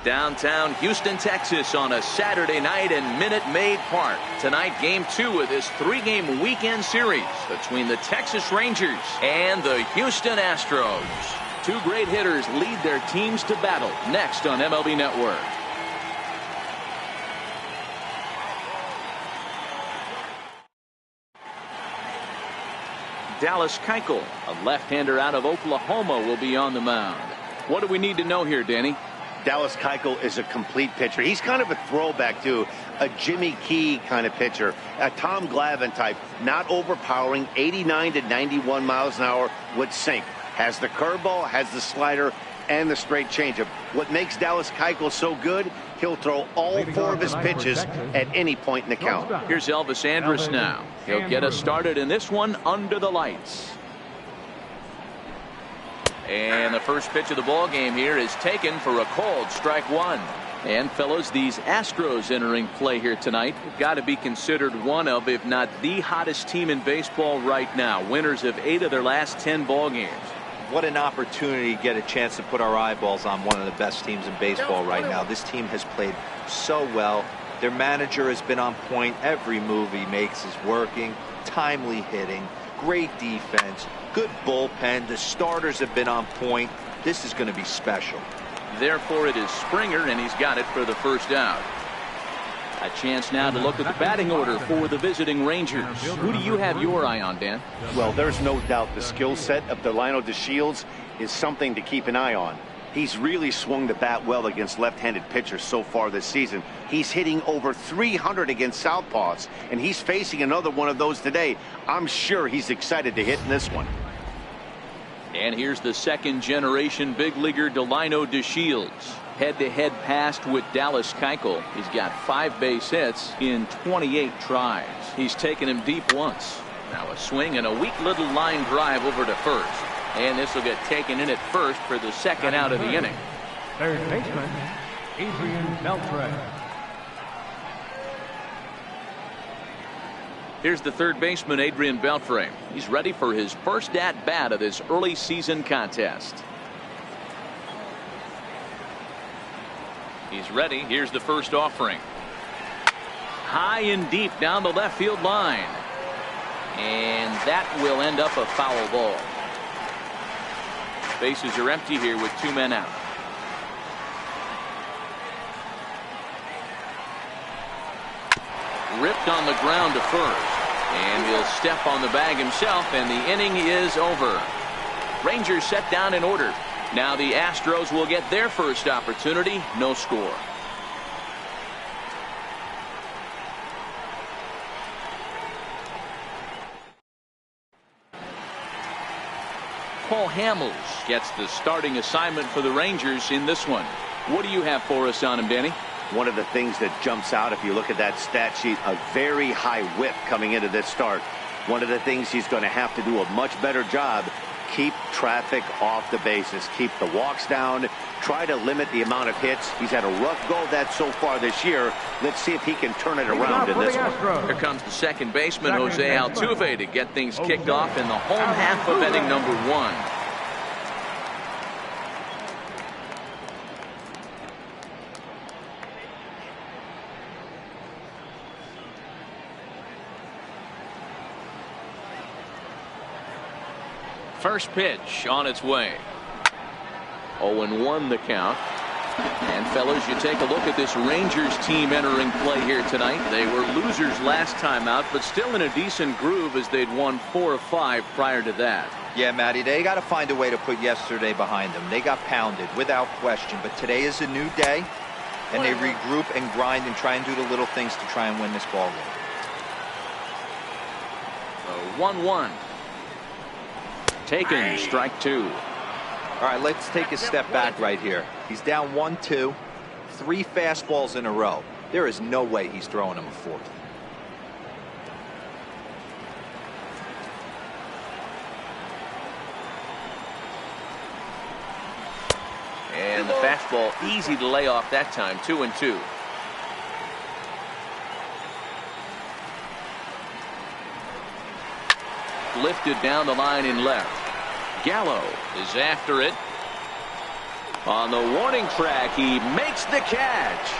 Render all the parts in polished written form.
Downtown Houston, Texas on a Saturday night in Minute Maid Park. Tonight, game 2 of this 3-game weekend series between the Texas Rangers and the Houston Astros. Two great hitters lead their teams to battle next on MLB Network. Dallas Keuchel, a left-hander out of Oklahoma, will be on the mound. What do we need to know here, Danny? Dallas Keuchel is a complete pitcher. He's kind of a throwback to a Jimmy Key kind of pitcher, a Tom Glavine type, not overpowering, 89 to 91 miles an hour would sink. Has the curveball, has the slider, and the straight changeup. What makes Dallas Keuchel so good, he'll throw all 4 of his pitches at any point in the count. Here's Elvis Andrus now. He'll get us started in this one under the lights. And the first pitch of the ball game here is taken for a called strike 1. And fellas, these Astros entering play here tonight have got to be considered one of, if not the hottest team in baseball right now. Winners of 8 of their last 10 ball games. What an opportunity to get a chance to put our eyeballs on one of the best teams in baseball right now. This team has played so well. Their manager has been on point. Every move he makes is working. Timely hitting, great defense, good bullpen. The starters have been on point. This is going to be special. Therefore, it is Springer, and he's got it for the first out. A chance now to look at the batting order for the visiting Rangers. Who do you have your eye on, Dan? Well, there's no doubt the skill set of Delino DeShields is something to keep an eye on. He's really swung the bat well against left-handed pitchers so far this season. He's hitting over 300 against southpaws, and he's facing another one of those today. I'm sure he's excited to hit in this one. And here's the second-generation big leaguer Delino DeShields. Head-to-head passed with Dallas Keuchel. He's got 5 base hits in 28 tries. He's taken him deep once. Now a swing and a weak little line drive over to first. And this will get taken in at first for the second out of the inning. Third baseman, Adrian Beltre. Here's the third baseman, Adrian Beltre. He's ready for his first at-bat of this early season contest. He's ready. Here's the first offering. High and deep down the left field line. And that will end up a foul ball. Bases are empty here with 2 men out. Ripped on the ground to first. And he'll step on the bag himself, and the inning is over. Rangers set down in order. Now the Astros will get their first opportunity. No score. Paul Hamels gets the starting assignment for the Rangers in this one. What do you have for us on him, Danny? One of the things that jumps out if you look at that stat sheet, a very high whip coming into this start. One of the things he's going to have to do a much better job, keep traffic off the bases, keep the walks down, try to limit the amount of hits. He's had a rough go of that so far this year. Let's see if he can turn it around in this one. Here comes the second baseman, Jose Altuve, to get things kicked off in the home half of inning number 1. First pitch on its way. 0-1 the count. And fellas, you take a look at this Rangers team entering play here tonight. They were losers last time out, but still in a decent groove as they'd won 4 of 5 prior to that. Yeah, Matty, they got to find a way to put yesterday behind them. They got pounded without question, but today is a new day, and they regroup and grind and try and do the little things to try and win this ball game. So 1-1. Taken, strike 2. All right, let's take a step back right here. He's down 1-2, 3 fastballs in a row. There is no way he's throwing him a 4th. And the fastball easy to lay off that time. 2-2. Lifted down the line in left. Gallo is after it. On the warning track, he makes the catch.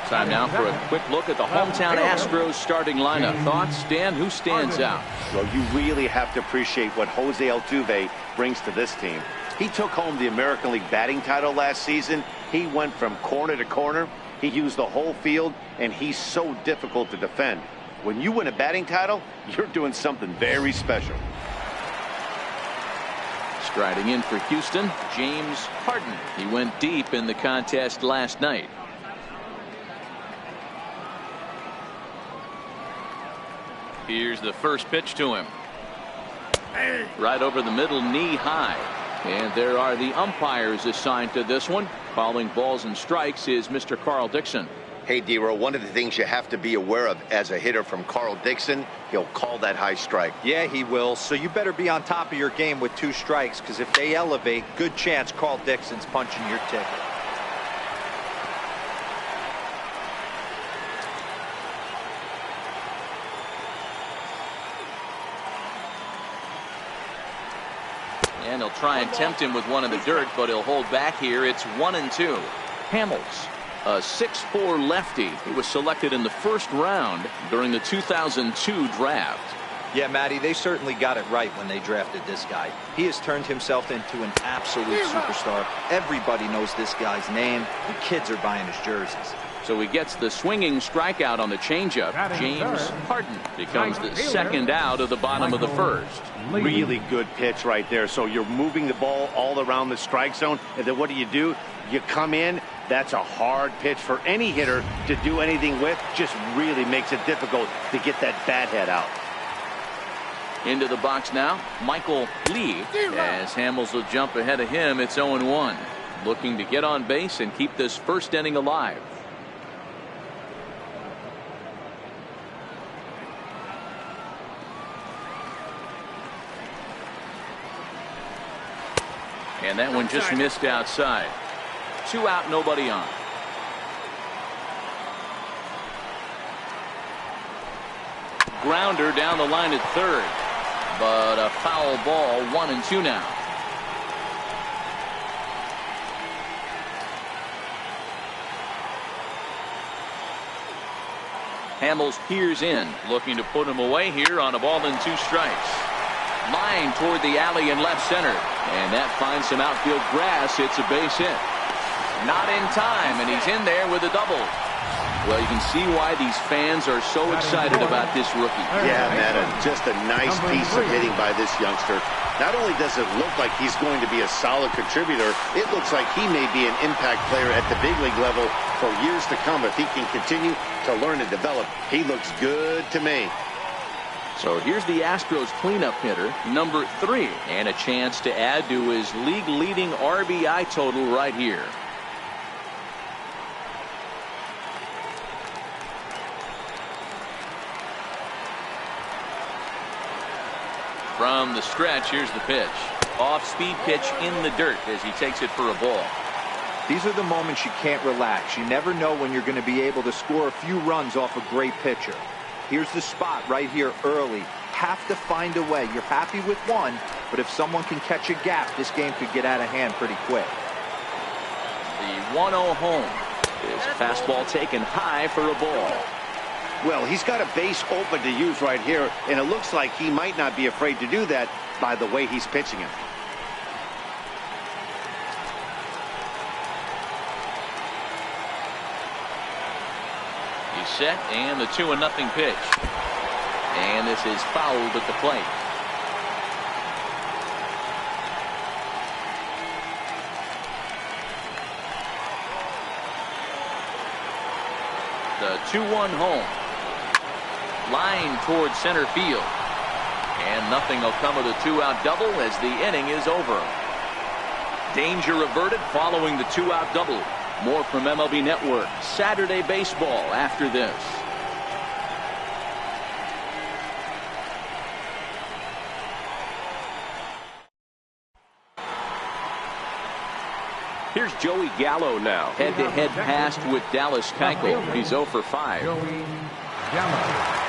Time now for a quick look at the hometown Astros starting lineup. Thoughts, Dan? Who stands out? Well, you really have to appreciate what Jose Altuve brings to this team. He took home the American League batting title last season. He went from corner to corner. He used the whole field, and he's so difficult to defend. When you win a batting title, you're doing something very special. Striding in for Houston, James Harden. He went deep in the contest last night. Here's the first pitch to him. Right over the middle, knee high. And there are the umpires assigned to this one. Calling balls and strikes is Mr. Carl Dixon. Hey, D-Row, one of the things you have to be aware of as a hitter from Carl Dixon, he'll call that high strike. Yeah, he will. So you better be on top of your game with 2 strikes, because if they elevate, good chance Carl Dixon's punching your ticket. And he'll try and tempt him with one in the dirt, but he'll hold back here. It's 1-2. Hamels, a 6'4" lefty. He was selected in the first round during the 2002 draft. Yeah, Matty, they certainly got it right when they drafted this guy. He has turned himself into an absolute superstar. Everybody knows this guy's name. The kids are buying his jerseys. So he gets the swinging strikeout on the changeup. James Harden becomes the second out of the bottom of the first. Really good pitch right there. So you're moving the ball all around the strike zone, and then what do? You come in. That's a hard pitch for any hitter to do anything with. Just really makes it difficult to get that bat head out. Into the box now, Michael Lee, as Hamels will jump ahead of him. It's 0-1. Looking to get on base and keep this first inning alive. And that one just missed outside. 2 out, nobody on. Grounder down the line at third, but a foul ball. 1-2 now. Hamels peers in, looking to put him away here on a ball and 2 strikes. Line toward the alley in left center, and that finds some outfield grass. It's a base hit. Not in time, and he's in there with a double. Well, you can see why these fans are so excited about this rookie. Yeah, Matt, just a nice piece of hitting by this youngster. Not only does it look like he's going to be a solid contributor, it looks like he may be an impact player at the big league level for years to come if he can continue to learn and develop. He looks good to me. So here's the Astros cleanup hitter, number 3, and a chance to add to his league-leading RBI total right here. From the stretch, here's the pitch. Off-speed pitch in the dirt as he takes it for a ball. These are the moments you can't relax. You never know when you're going to be able to score a few runs off a great pitcher. Here's the spot right here early. Have to find a way. You're happy with one, but if someone can catch a gap, this game could get out of hand pretty quick. The 1-0 home. His fastball taken high for a ball. Well, he's got a base open to use right here, and it looks like he might not be afraid to do that by the way he's pitching it. He's set, and the 2-0 pitch. And this is fouled at the plate. The 2-1 home. Line towards center field. And nothing will come of the 2-out double as the inning is over. Danger averted following the 2-out double. More from MLB Network Saturday Baseball after this. Here's Joey Gallo now. Head-to-head pass with Dallas Keuchel. He's 0 for 5. Joey Gallo.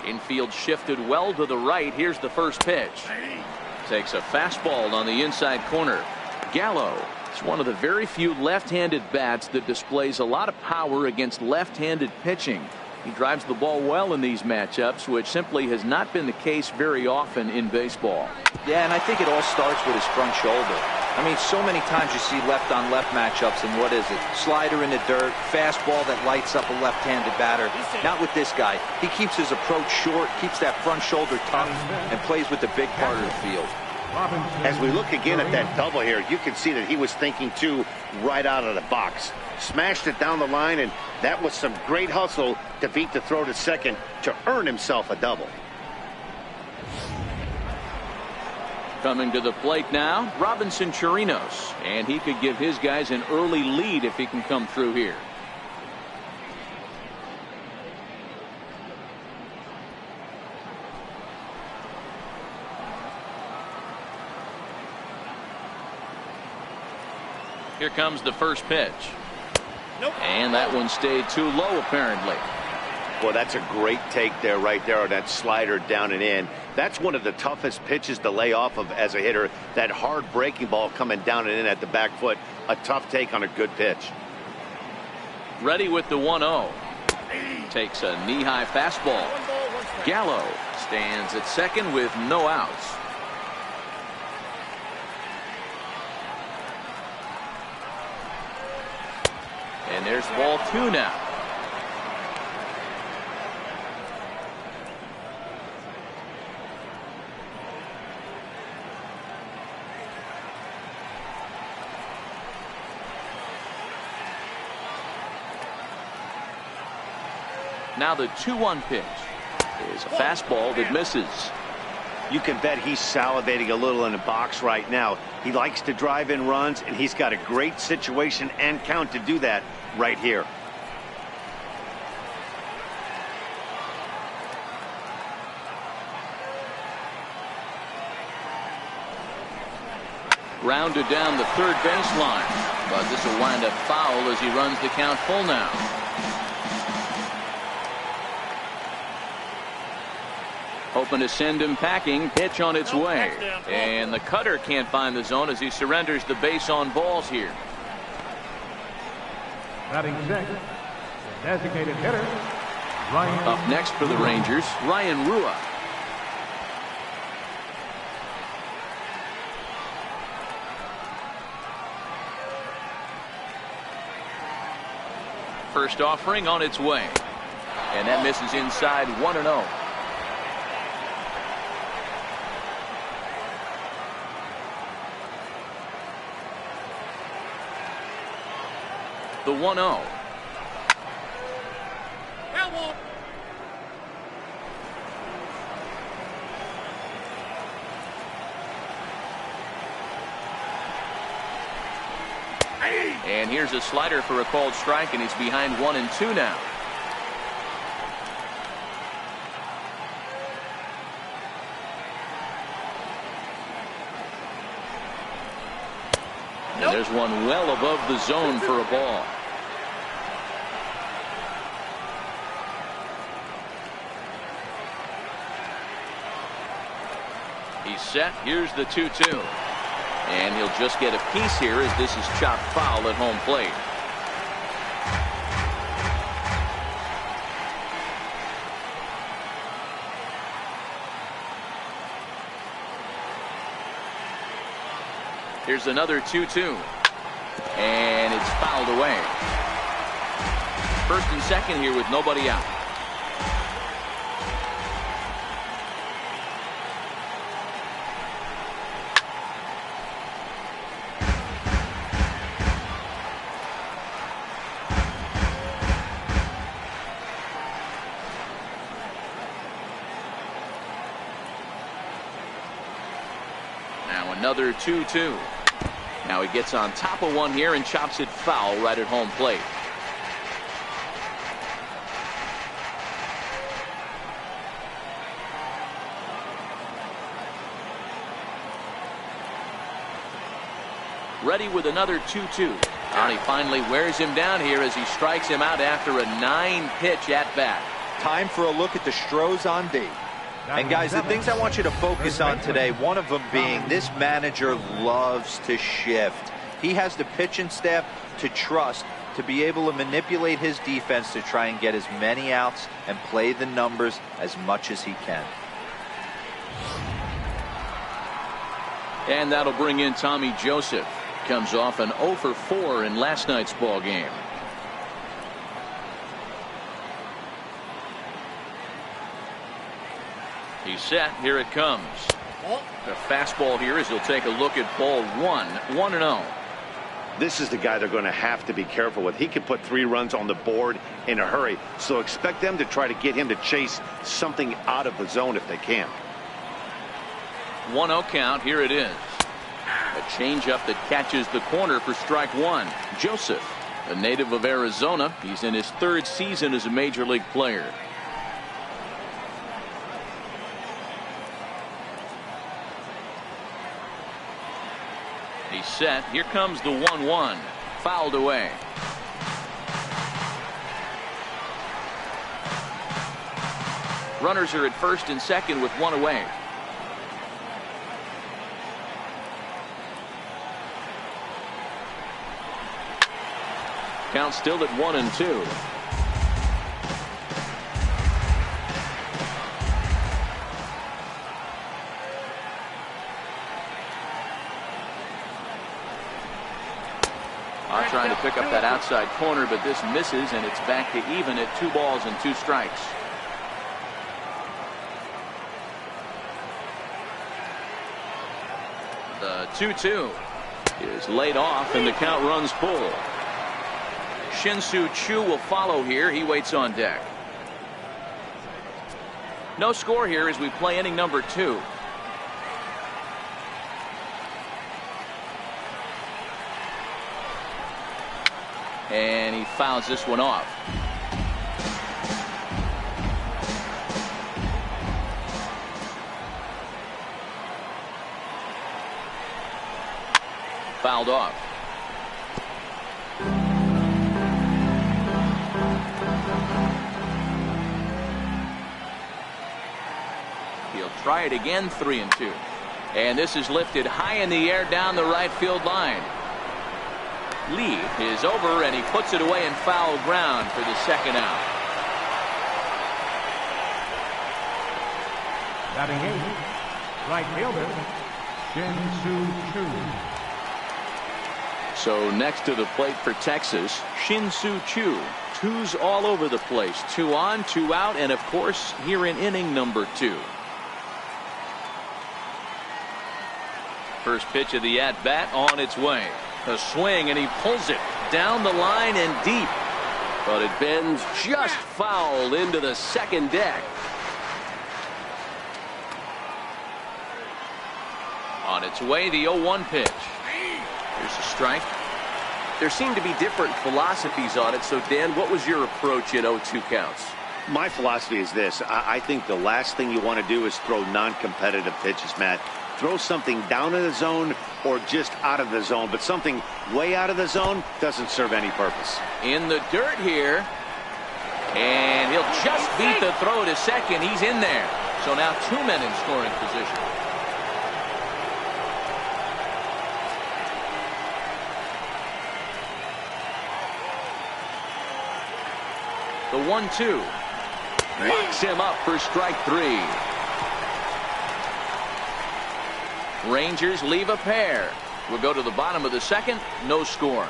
Infield shifted well to the right. Here's the first pitch. Takes a fastball on the inside corner. Gallo is one of the very few left-handed bats that displays a lot of power against left-handed pitching. He drives the ball well in these matchups, which simply has not been the case very often in baseball. Yeah, and I think it all starts with his front shoulder. I mean, so many times you see left-on-left matchups, and what is it? Slider in the dirt, fastball that lights up a left-handed batter. Not with this guy. He keeps his approach short, keeps that front shoulder tough, and plays with the big part of the field. As we look again at that double here, you can see that he was thinking, too, right out of the box. Smashed it down the line, and that was some great hustle to beat the throw to second to earn himself a double. Coming to the plate now, Robinson Chirinos, and he could give his guys an early lead if he can come through here. Here comes the first pitch. And that one stayed too low, apparently. Well, that's a great take there, right there on that slider down and in. That's one of the toughest pitches to lay off of as a hitter. That hard breaking ball coming down and in at the back foot. A tough take on a good pitch. Ready with the 1-0. Takes a knee-high fastball. Gallo stands at second with no outs. And there's ball 2 now. Now the 2-1 pitch is a fastball that misses. You can bet he's salivating a little in the box right now. He likes to drive in runs, and he's got a great situation and count to do that right here. Grounded down the third baseline, but this will wind up foul as he runs the count full now. Hoping to send him packing. Pitch on its way. And the cutter can't find the zone as he surrenders the base on balls here. Batting sixth, designated hitter, Ryan. Up next for the Rangers, Ryan Rua. First offering on its way. And that misses inside 1-0. The 1-0. And here's a slider for a called strike, and he's behind 1-2 now. And there's one well above the zone for a ball. He's set. Here's the 2-2. And he'll just get a piece here as this is chopped foul at home plate. Here's another 2-2. And it's fouled away. First and second here with nobody out. Another 2-2. Now he gets on top of one here and chops it foul right at home plate. Ready with another 2-2. And he finally wears him down here as he strikes him out after a 9-pitch at bat. Time for a look at the Astros on D. And guys, the things I want you to focus on today, one of them being this manager loves to shift. He has the pitching staff to trust to be able to manipulate his defense to try and get as many outs and play the numbers as much as he can. And that'll bring in Tommy Joseph. Comes off an 0 for 4 in last night's ball game. He's set. Here it comes. A fastball here as he'll take a look at ball 1. 1-0. This is the guy they're going to have to be careful with. He could put 3 runs on the board in a hurry. So expect them to try to get him to chase something out of the zone if they can. 1-0 count. Here it is. A changeup that catches the corner for strike 1. Joseph, a native of Arizona. He's in his 3rd season as a major league player. He's set. Here comes the 1-1. Fouled away. Runners are at first and second with 1 away. Count still at 1-2. Trying to pick up that outside corner, but this misses, and it's back to even at 2 balls and 2 strikes. The 2-2 is laid off, and the count runs full. Shin-Soo Choo will follow here. He waits on deck. No score here as we play inning number 2. And he fouls this one off. Fouled off. He'll try it again. 3-2. And this is lifted high in the air down the right field line. Lee is over, and he puts it away in foul ground for the 2nd out. Batting 8th, right fielder, Shin-Soo Choo. So next to the plate for Texas, Shin-Soo Choo. 2s all over the place. 2 on, 2 out, and of course here in inning number 2. First pitch of the at-bat on its way. A swing, and he pulls it down the line and deep. But it bends just foul into the 2nd deck. On its way, the 0-1 pitch. Here's a strike. There seem to be different philosophies on it. So, Dan, what was your approach in 0-2 counts? My philosophy is this. I think the last thing you want to do is throw non-competitive pitches, Matt. Throw something down in the zone or just out of the zone, but something way out of the zone doesn't serve any purpose. In the dirt here, and he'll just beat the throw to second. He's in there. So now 2 men in scoring position. The 1-2 locks him up for strike 3. Rangers leave a pair. We'll go to the bottom of the 2nd. No score.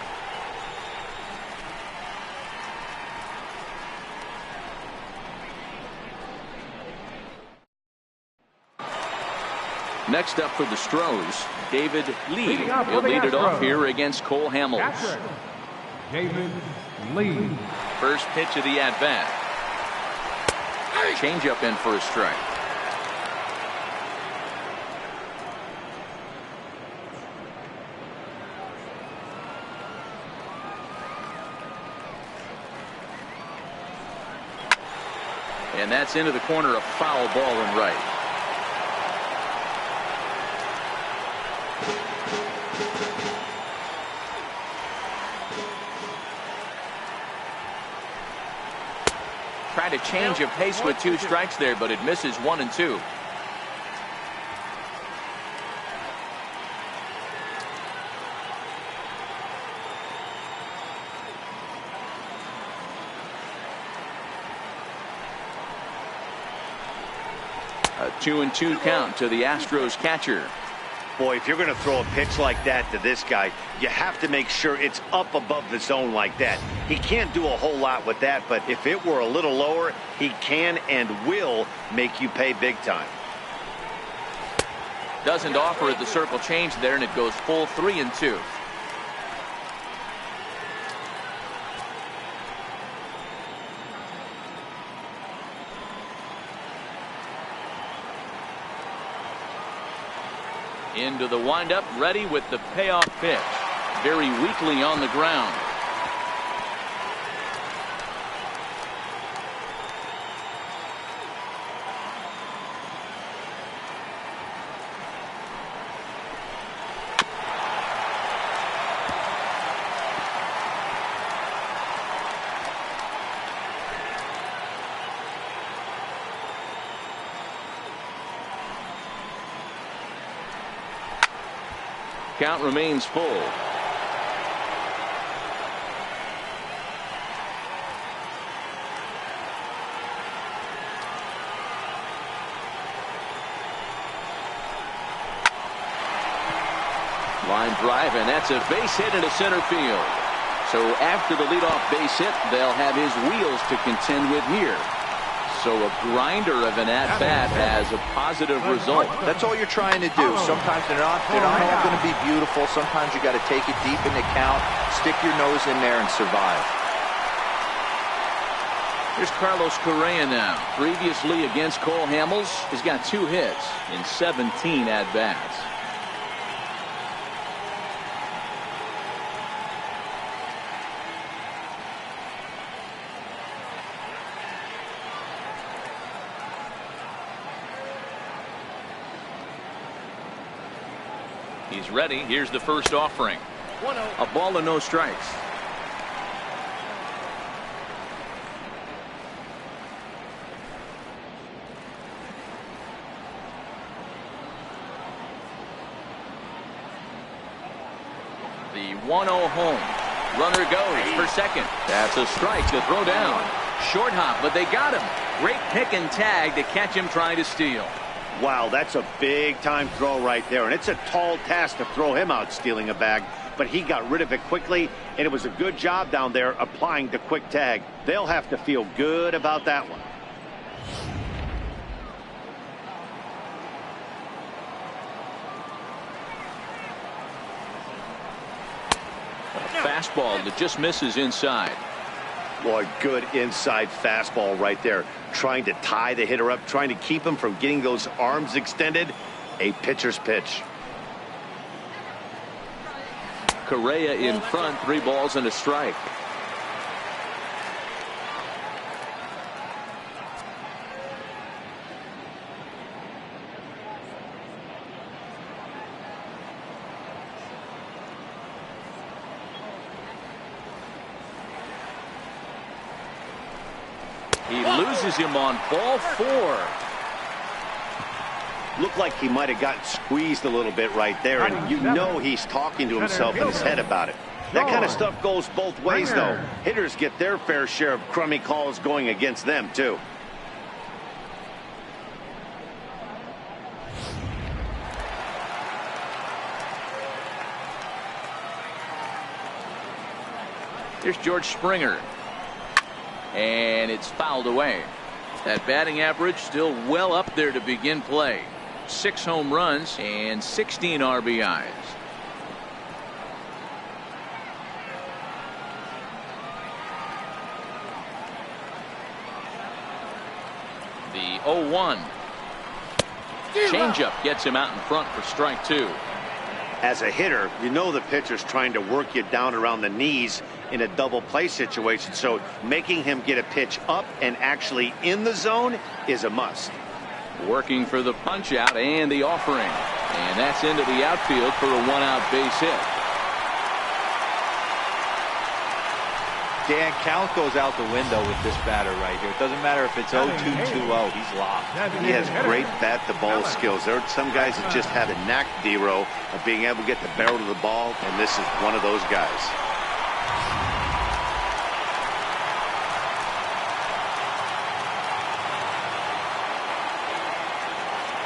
Next up for the Astros, David Lee. He'll lead it off here against Cole Hamels. David Lee. First pitch of the at-bat. Changeup in for a strike. And that's into the corner, a foul ball and right. Tried to change of pace with 2 strikes there, but it misses 1 and 2. A 2-2 count to the Astros catcher. Boy, if you're going to throw a pitch like that to this guy, you have to make sure it's up above the zone like that. He can't do a whole lot with that, but if it were a little lower, he can and will make you pay big time. Doesn't offer at the circle change there, and it goes full 3 and 2. Into the windup, ready with the payoff pitch. Very weakly on the ground. Count remains full. Line drive, and that's a base hit into center field. So after the leadoff base hit, they'll have his wheels to contend with here. So a grinder of an at-bat has a positive result. That's all you're trying to do. Sometimes they're not all going to be beautiful. Sometimes you got to take it deep in the count, stick your nose in there, and survive. Here's Carlos Correa now. Previously against Cole Hamels, he's got 2 hits in 17 at-bats. He's ready. Here's the first offering. A ball and no strikes. The 1-0 home. Runner goes for second. That's a strike to throw down. Short hop, but they got him. Great pick and tag to catch him trying to steal. Wow, that's a big-time throw right there, and it's a tall task to throw him out stealing a bag, but he got rid of it quickly, and it was a good job down there applying the quick tag. They'll have to feel good about that one. A fastball that just misses inside. Boy, good inside fastball right there. Trying to tie the hitter up, trying to keep him from getting those arms extended. A pitcher's pitch. Correa in front, 3 balls and a strike. He loses him on ball 4. Looked like he might have gotten squeezed a little bit right there, and you know he's talking to himself in his head about it. That kind of stuff goes both ways, though. Hitters get their fair share of crummy calls going against them, too. Here's George Springer. And it's fouled away. That batting average still well up there to begin play. 6 home runs and 16 RBIs. The 0-1. Changeup gets him out in front for strike 2. As a hitter, you know the pitcher's trying to work you down around the knees in a double play situation, so making him get a pitch up and actually in the zone is a must. Working for the punch out and the offering, and that's into the outfield for a 1-out base hit. Dan, count goes out the window with this batter right here. It doesn't matter if it's 0-2, 2-0. He's locked. He has great bat-to-ball skills. There are some guys that just have a knack, D-Row, of being able to get the barrel to the ball, and this is one of those guys.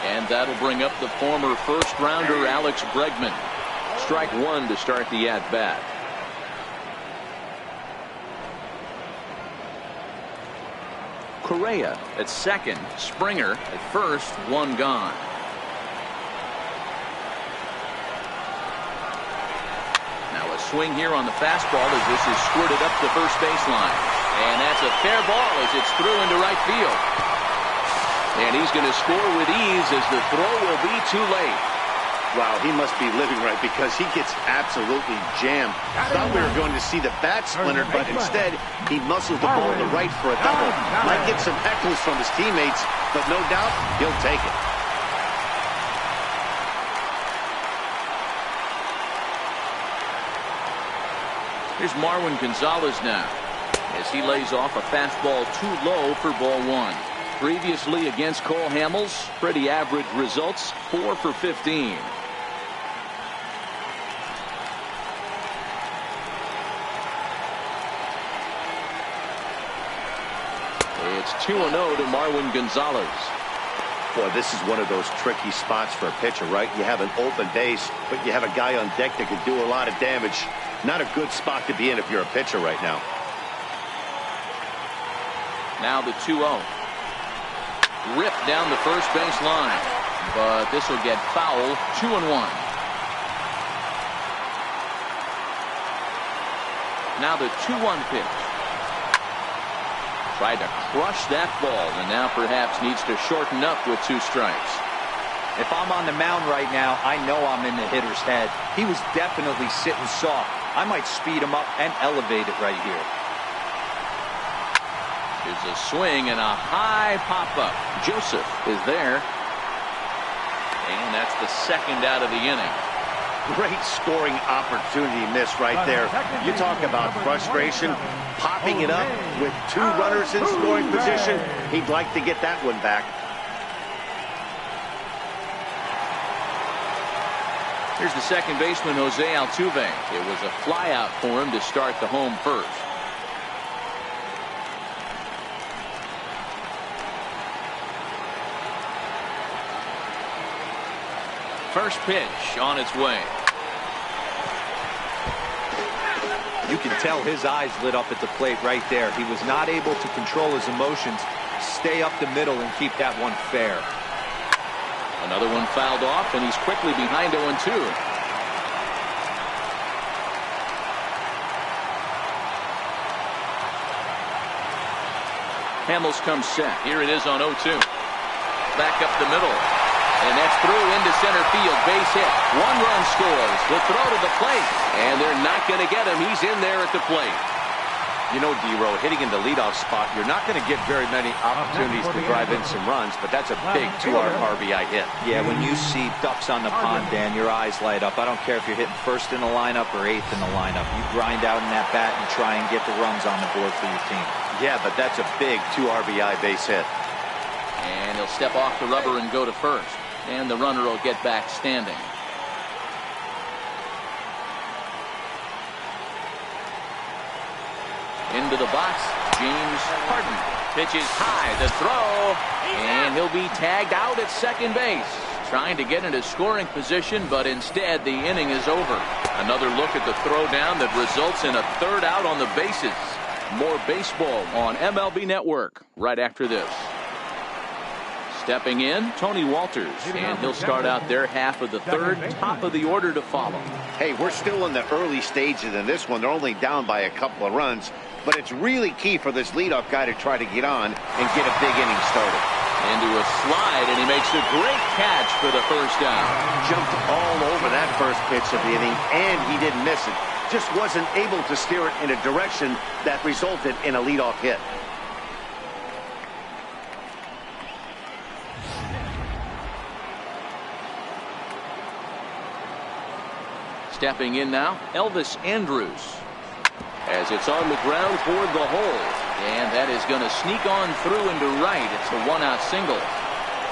And that'll bring up the former first-rounder Alex Bregman. Strike one to start the at-bat. Correa at second, Springer at first, one gone. Now a swing here on the fastball as this is squirted up the first baseline. And that's a fair ball as it's through into right field. And he's going to score with ease as the throw will be too late. Wow, he must be living right because he gets absolutely jammed. Thought we were going to see the bat splintered, but instead he muscles the ball to right for a double. Might get some heckles from his teammates, but no doubt he'll take it. Here's Marwin Gonzalez now as he lays off a fastball too low for ball one. Previously against Cole Hamels, pretty average results, 4 for 15. It's 2-0 to Marwin Gonzalez. Boy, this is one of those tricky spots for a pitcher, right? You have an open base, but you have a guy on deck that could do a lot of damage. Not a good spot to be in if you're a pitcher right now. Now the 2-0. Ripped down the first base line, but this will get foul. 2-1. Now the 2-1 pitch. Tried to crush that ball and now perhaps needs to shorten up with 2 strikes. If I'm on the mound right now, I know I'm in the hitter's head. He was definitely sitting soft. I might speed him up and elevate it right here. Here's a swing and a high pop-up. Joseph is there. And that's the second out of the inning. Great scoring opportunity missed right there. You talk about frustration, popping it up with 2 runners in scoring position. He'd like to get that one back. Here's the second baseman, Jose Altuve. It was a flyout for him to start the home first. First pitch on its way. You can tell his eyes lit up at the plate right there. He was not able to control his emotions, stay up the middle, and keep that one fair. Another one fouled off, and he's quickly behind 0-2. Hamels comes set. Here it is on 0-2. Back up the middle. And that's through into center field. Base hit. 1 run scores. The throw to the plate. And they're not going to get him. He's in there at the plate. You know, D-Row, hitting in the leadoff spot, you're not going to get very many opportunities to drive in some runs, but that's a big 2 RBI hit. Yeah, when you see ducks on the pond, Dan, your eyes light up. I don't care if you're hitting first in the lineup or 8th in the lineup. You grind out in that bat and try and get the runs on the board for your team. Yeah, but that's a big 2 RBI base hit. And he'll step off the rubber and go to first. And the runner will get back standing. Into the box, James Harden pitches high, the throw, and he'll be tagged out at second base. Trying to get into scoring position, but instead the inning is over. Another look at the throw down that results in a 3rd out on the bases. More baseball on MLB Network right after this. Stepping in, Tony Walters, and he'll start out their half of the 3rd, top of the order to follow. Hey, we're still in the early stages in this one. They're only down by a couple of runs, but it's really key for this leadoff guy to try to get on and get a big inning started. Into a slide, and he makes a great catch for the first down. Jumped all over that first pitch of the inning, and he didn't miss it. Just wasn't able to steer it in a direction that resulted in a leadoff hit. Stepping in now, Elvis Andrus. as it's on the ground toward the hole. And that is going to sneak on through into right. It's a one-out single.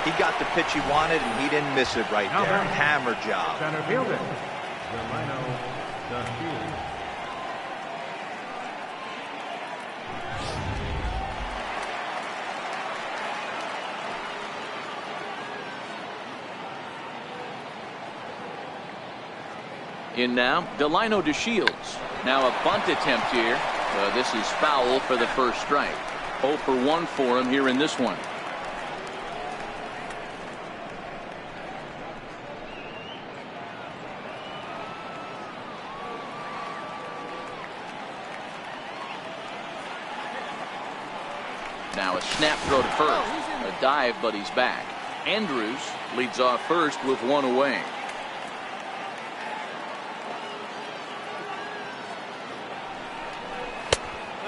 He got the pitch he wanted, and he didn't miss it right there. Hammer job. Center fielder, Delino DeShields. In now, Delino DeShields. Now a bunt attempt here. This is foul for the first strike. 0 for 1 for him here in this one. Now a snap throw to first. A dive, but he's back. Andrews leads off first with one away.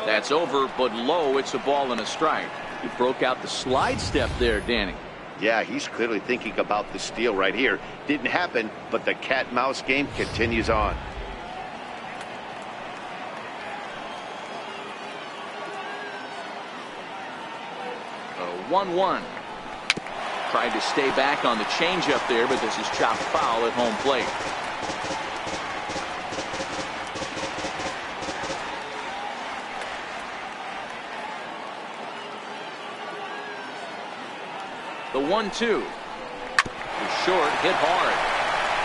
That's over, but low. It's a ball and a strike. He broke out the slide step there, Danny. Yeah, he's clearly thinking about the steal right here. Didn't happen, but the cat-mouse game continues on. A 1-1. Tried to stay back on the changeup there, but this is chopped foul at home plate. The 1-2. Short, hit hard.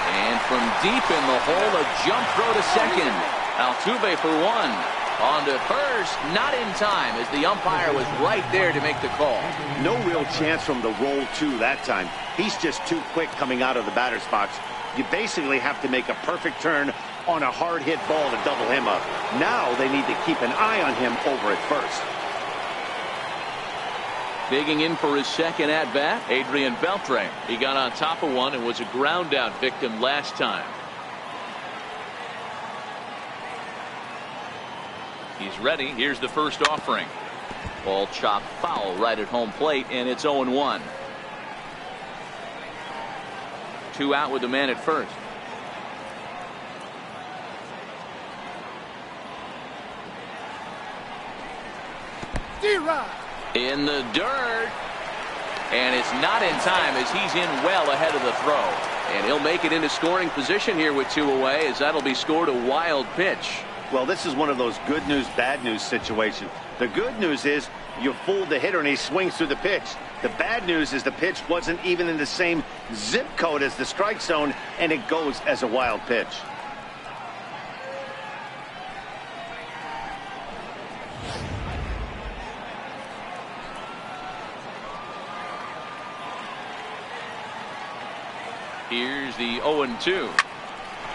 And from deep in the hole, a jump throw to second. Altuve for one. On to first, not in time, as the umpire was right there to make the call. No real chance from the roll two that time. He's just too quick coming out of the batter's box. You basically have to make a perfect turn on a hard hit ball to double him up. Now they need to keep an eye on him over at first. Digging in for his second at-bat, Adrian Beltre. He got on top of one and was a ground-out victim last time. He's ready. Here's the first offering. Ball chopped foul right at home plate, and it's 0-1. 2 out with the man at first. In the dirt, and it's not in time as he's in well ahead of the throw, and he'll make it into scoring position here with 2 away, as that'll be scored a wild pitch. Well, this is one of those good news, bad news situations. The good news is you fooled the hitter and he swings through the pitch. The bad news is the pitch wasn't even in the same zip code as the strike zone, and it goes as a wild pitch. Here's the 0-2.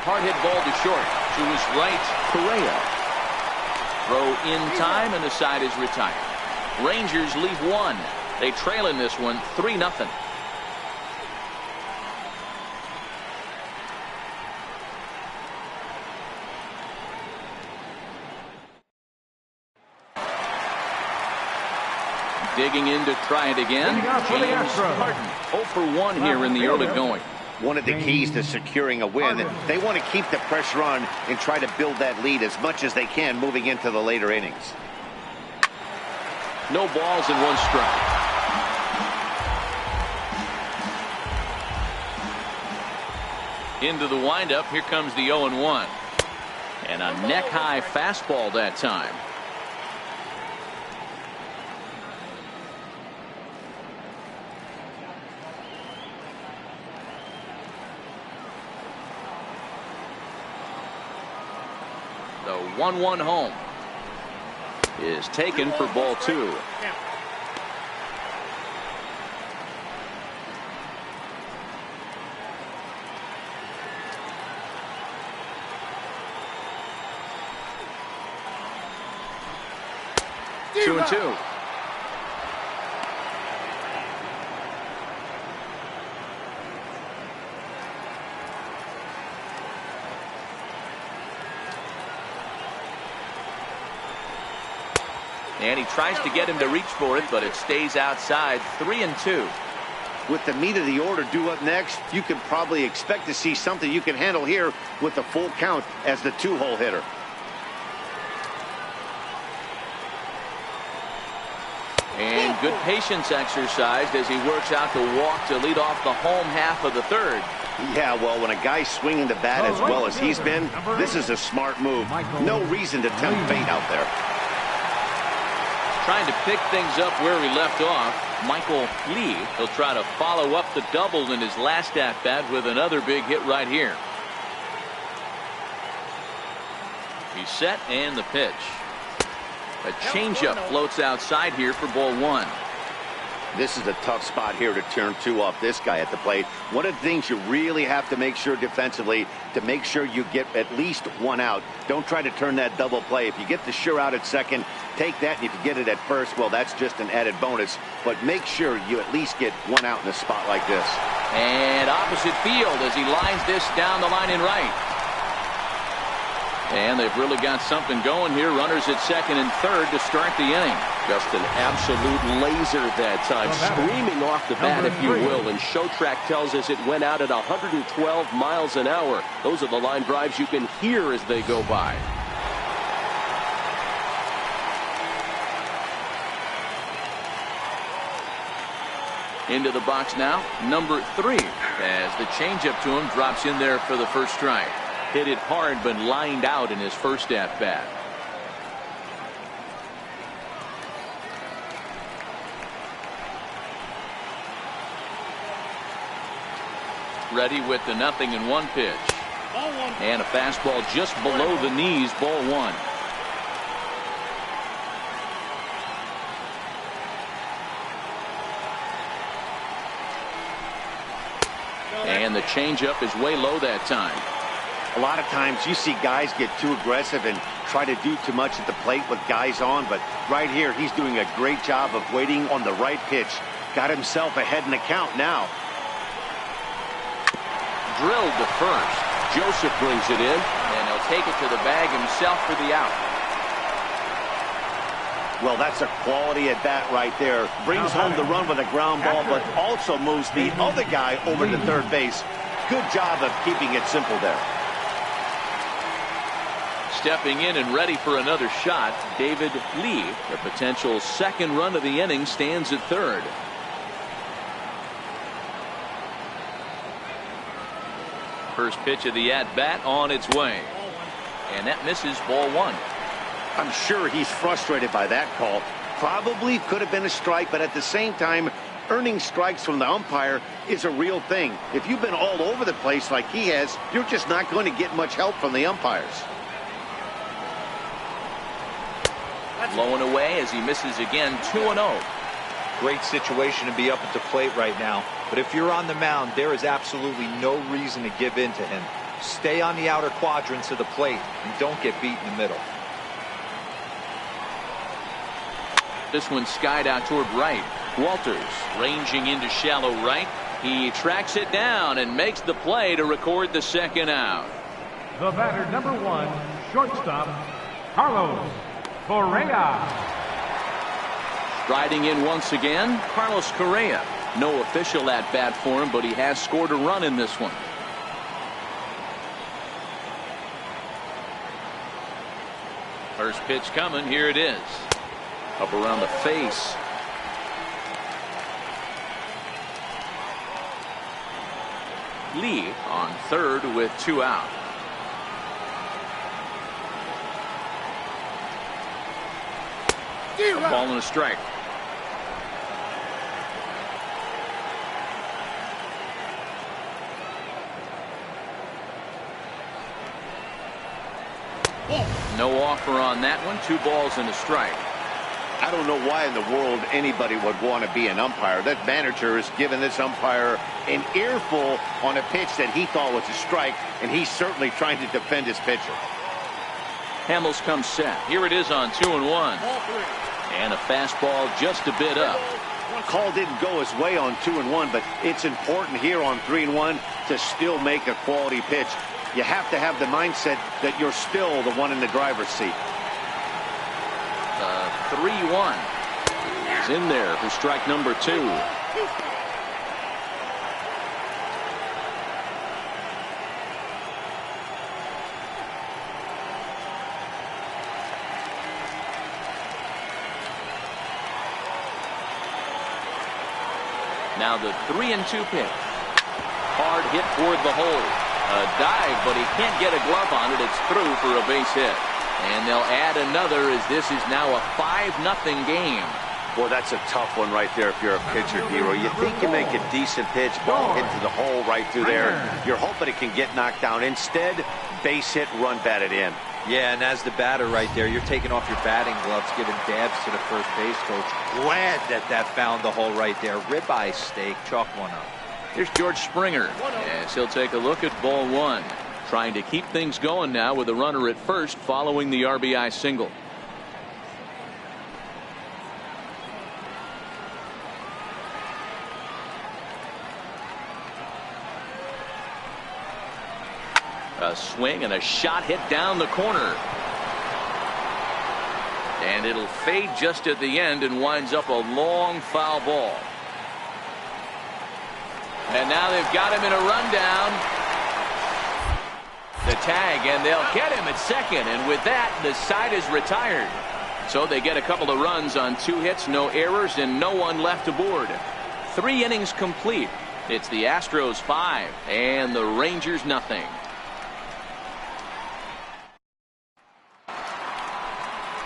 Hard hit ball to short. To his right, Correa. Throw in time, and the side is retired. Rangers leave one. They trail in this one 3-0. Digging in to try it again. James Harden 0 for 1 here in the early going. One of the keys to securing a win. They want to keep the pressure on and try to build that lead as much as they can moving into the later innings. No balls and 1 strike. Into the windup. Here comes the 0-1. And a neck-high fastball that time. The 1-1 home is taken for ball 2. Two and 2. And he tries to get him to reach for it, but it stays outside. 3 and 2. With the meat of the order due up next, you can probably expect to see something you can handle here with the full count as the 2-hole hitter. good patience exercised as he works out the walk to lead off the home half of the third. Yeah, well, when a guy's swinging the bat as well as he's been, this is a smart move. No reason to tempt fate out there. Trying to pick things up where he left off. Michael Lee, he'll try to follow up the double in his last at-bat with another big hit right here. He's set, and the pitch. A changeup floats outside here for ball one. This is a tough spot here to turn two off this guy at the plate. One of the things you really have to make sure defensively to make sure you get at least one out. Don't try to turn that double play. If you get the sure out at second, take that, and if you get it at first, well, that's just an added bonus. But make sure you at least get one out in a spot like this. And opposite field as he lines this down the line in right. And they've really got something going here. Runners at second and third to start the inning. Just an absolute laser that time, screaming off the bat, if you will. And Showtrack tells us it went out at 112 miles an hour. Those are the line drives you can hear as they go by. Into the box now, number 3, as the changeup to him drops in there for the first strike. Hit it hard, but lined out in his first at bat. Ready with the 0-1 pitch. And a fastball just below the knees, ball one. And the changeup is way low that time. A lot of times you see guys get too aggressive and try to do too much at the plate with guys on, but right here he's doing a great job of waiting on the right pitch. Got himself ahead in the count now. Drilled to first. Joseph brings it in, and he'll take it to the bag himself for the out. Well, that's a quality at bat right there. Brings home the run with a ground ball, but also moves the other guy over to third base. Good job of keeping it simple there. Stepping in and ready for another shot, David Lee. The potential second run of the inning stands at third. First pitch of the at-bat on its way. And that misses, ball one. I'm sure he's frustrated by that call. Probably could have been a strike, but at the same time, earning strikes from the umpire is a real thing. If you've been all over the place like he has, you're just not going to get much help from the umpires. Low and away as he misses again, 2-0. Great situation to be up at the plate right now. But if you're on the mound, there is absolutely no reason to give in to him. Stay on the outer quadrants of the plate and don't get beat in the middle. This one skied out toward right. Walters ranging into shallow right. He tracks it down and makes the play to record the second out. The batter, number 1, shortstop, Carlos Correa. Striding in once again, Carlos Correa. No official at bat for him, but he has scored a run in this one. First pitch coming. Here it is. Up around the face. Lee on third with 2 out. A ball and a strike. No offer on that one. 2 balls and a strike. I don't know why in the world anybody would want to be an umpire. That manager has given this umpire an earful on a pitch that he thought was a strike, and he's certainly trying to defend his pitcher. Hamels comes set. Here it is on 2-1. And a fastball just a bit up. Call didn't go his way on 2-1, but it's important here on 3-1 to still make a quality pitch. You have to have the mindset that you're still the one in the driver's seat. 3-1 is in there for strike number 2. Now the 3-2 pitch. Hard hit toward the hole. A dive, but he can't get a glove on it. It's through for a base hit. And they'll add another as this is now a 5-0 game. Boy, that's a tough one right there if you're a pitcher, Hero. You think you make a decent pitch, ball hit to the hole right through there. You're hoping it can get knocked down. Instead, base hit, run batted in. Yeah, and as the batter right there, you're taking off your batting gloves, giving dabs to the first base coach. Glad that found the hole right there. Ribeye steak, chalk one up. Here's George Springer as he'll take a look at ball one. Trying to keep things going now with a runner at first following the RBI single. A swing and a shot hit down the corner. And it'll fade just at the end and winds up a long foul ball. And now they've got him in a rundown. The tag, and they'll get him at second. And with that, the side is retired. So they get a couple of runs on 2 hits, no errors, and no one left aboard. 3 innings complete. It's the Astros 5 and the Rangers nothing.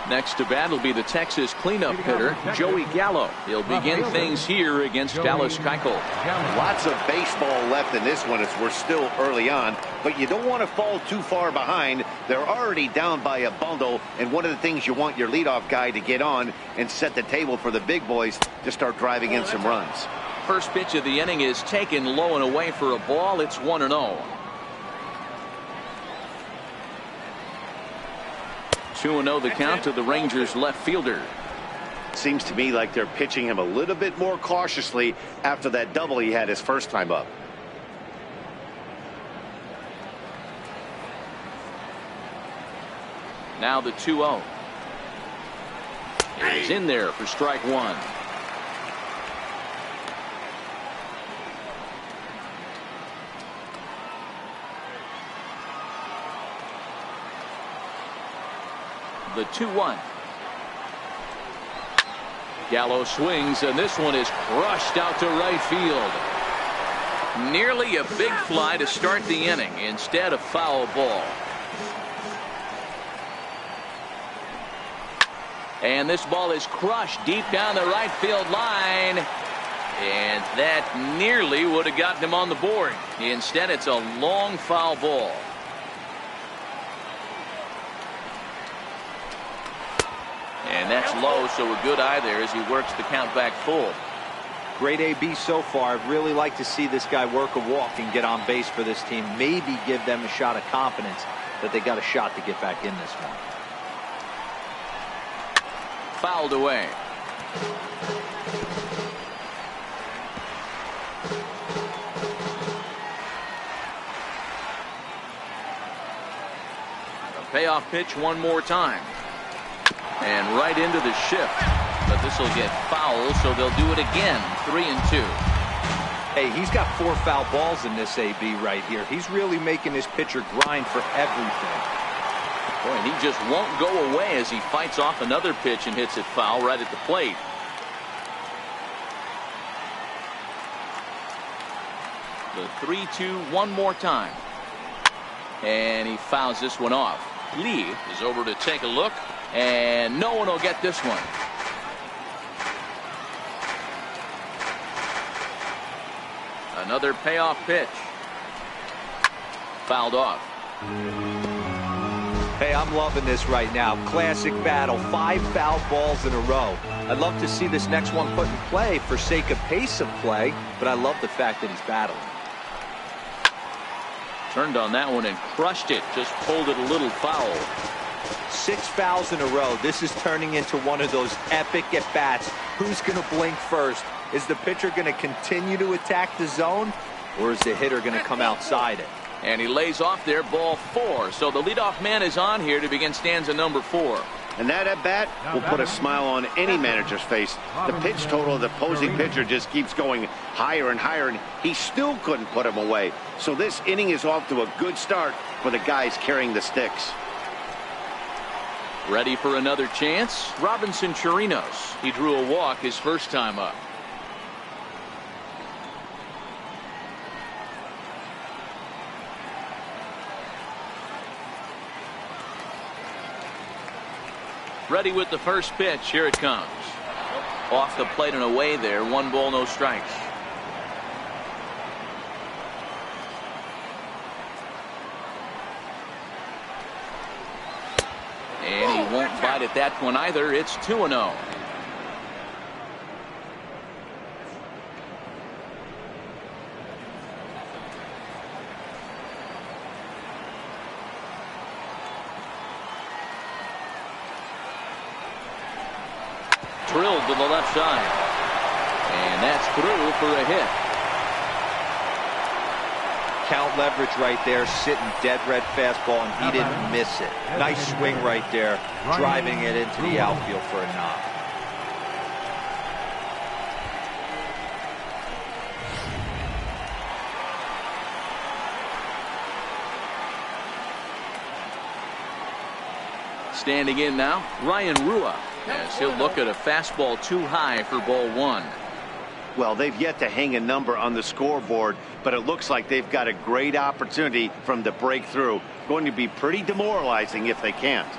Next to bat will be the Texas cleanup hitter, Joey Gallo. He'll begin things here against Dallas Keuchel. Lots of baseball left in this one as we're still early on, but you don't want to fall too far behind. They're already down by a bundle, and one of the things you want your leadoff guy to get on and set the table for the big boys to start driving in some runs. First pitch of the inning is taken low and away for a ball. It's 1-0. 2-0 the count to the Rangers left fielder. Seems to me like they're pitching him a little bit more cautiously after that double he had his first time up. Now the 2-0. He's in there for strike one. The 2-1. Gallo swings, and this one is crushed out to right field. Nearly a big fly to start the inning. Instead, a foul ball. And this ball is crushed deep down the right field line. And that nearly would have gotten him on the board. Instead, it's a long foul ball. And that's low, so a good eye there as he works the count back full. Great AB so far. I'd really like to see this guy work a walk and get on base for this team. Maybe give them a shot of confidence that they got a shot to get back in this one. Fouled away. A payoff pitch one more time. And right into the shift. But this will get foul, so they'll do it again. 3-2. Hey, he's got 4 foul balls in this AB right here. He's really making his pitcher grind for everything. Boy, and he just won't go away as he fights off another pitch and hits it foul right at the plate. The 3-2 one more time. And he fouls this one off. Lee is over to take a look. And no one will get this one. Another payoff pitch. Fouled off. Hey, I'm loving this right now. Classic battle. 5 foul balls in a row. I'd love to see this next one put in play for sake of pace of play, but I love the fact that he's battling. Turned on that one and crushed it. Just pulled it a little foul. 6 fouls in a row. This is turning into one of those epic at-bats. Who's going to blink first? Is the pitcher going to continue to attack the zone, or is the hitter going to come outside it? And he lays off there, ball 4. So the leadoff man is on here to begin stanza number 4. And that at-bat will put a smile on any manager's face. The pitch total of the opposing pitcher just keeps going higher and higher, and he still couldn't put him away. So this inning is off to a good start for the guys carrying the sticks. Ready for another chance? Robinson Chirinos. He drew a walk his first time up. Ready with the first pitch. Here it comes. Off the plate and away there. 1 ball, no strikes. And he won't bite at that one either. It's 2-0. Drilled to the left side. And that's through for a hit. Count leverage right there, sitting dead red fastball, and he didn't miss it. Nice swing right there, driving it into the outfield for a knock. Standing in now, Ryan Rua, as he'll look at a fastball too high for ball 1. Well, they've yet to hang a number on the scoreboard, but it looks like they've got a great opportunity from the breakthrough. Going to be pretty demoralizing if they can't.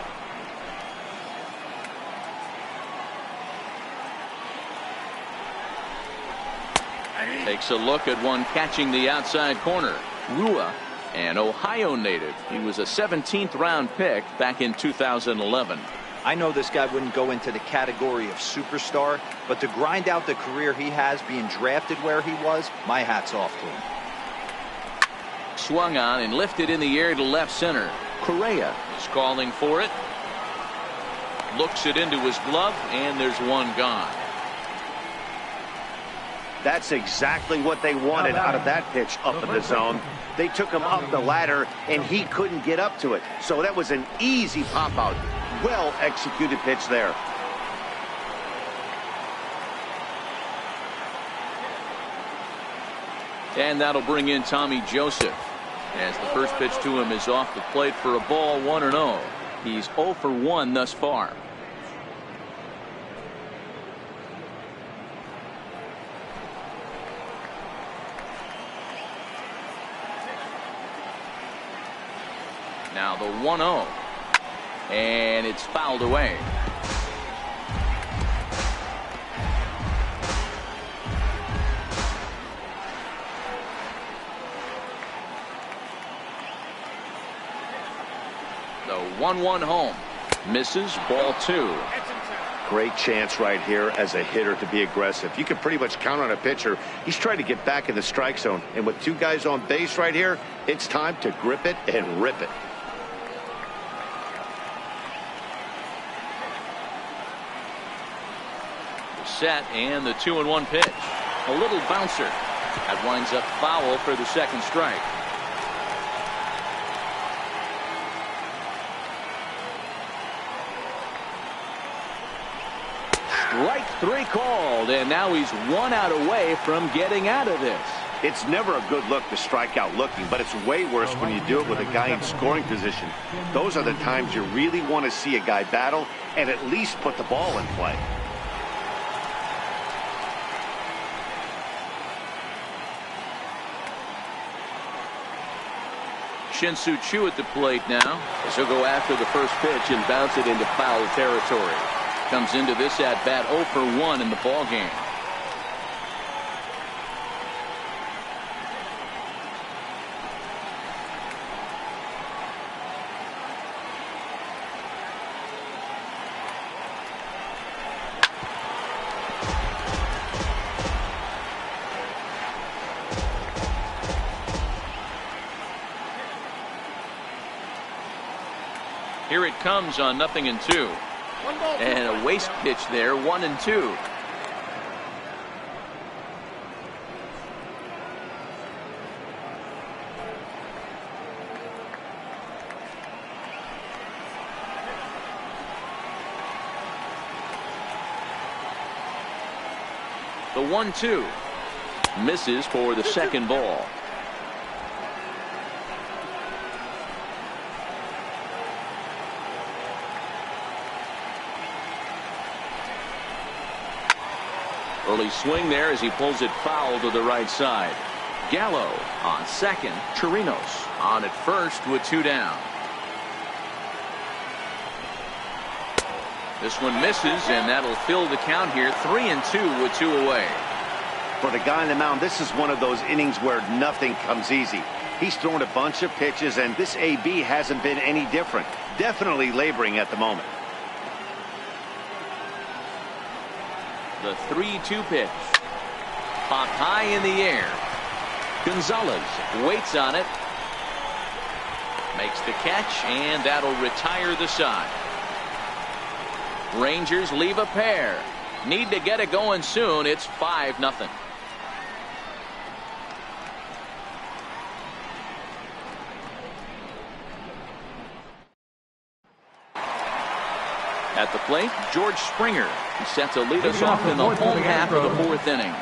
Takes a look at one catching the outside corner. Rua, an Ohio native. He was a 17th round pick back in 2011. I know this guy wouldn't go into the category of superstar, but to grind out the career he has being drafted where he was, my hat's off to him. Swung on and lifted in the air to left center. Correa is calling for it. Looks it into his glove, and there's one gone. That's exactly what they wanted out of that pitch up in the zone. They took him up the ladder, and he couldn't get up to it. So that was an easy pop out. Well executed pitch there. And that'll bring in Tommy Joseph, as the first pitch to him is off the plate for a ball, 1-0. He's 0 for 1 thus far. Now the 1-0. And it's fouled away. The 1-1 home. Misses, ball 2. Great chance right here as a hitter to be aggressive. You can pretty much count on a pitcher. He's trying to get back in the strike zone. And with 2 guys on base right here, it's time to grip it and rip it. Set, and the 2-1 pitch. A little bouncer. That winds up foul for the second strike. Strike 3 called, and now he's 1 out away from getting out of this. It's never a good look to strike out looking, but it's way worse when you do it with a guy in scoring position. Those are the times you really want to see a guy battle and at least put the ball in play. Shin-Soo Choo at the plate now, as he'll go after the first pitch and bounce it into foul territory. Comes into this at bat 0 for 1 in the ball game. Here it comes on 0-2. And a waste pitch there, 1-2. The 1-2 misses for the second ball. Early swing there as he pulls it foul to the right side. Gallo on second. Chirinos on at first with 2 down. This one misses, and that'll fill the count here. 3-2 with 2 away. For the guy on the mound, this is one of those innings where nothing comes easy. He's thrown a bunch of pitches, and this AB hasn't been any different. Definitely laboring at the moment. The 3-2 pitch. Popped high in the air. Gonzalez waits on it. Makes the catch, and that'll retire the side. Rangers leave a pair. Need to get it going soon. It's 5-0. At the plate, George Springer. He's set to lead us off in the home half of the 4th inning.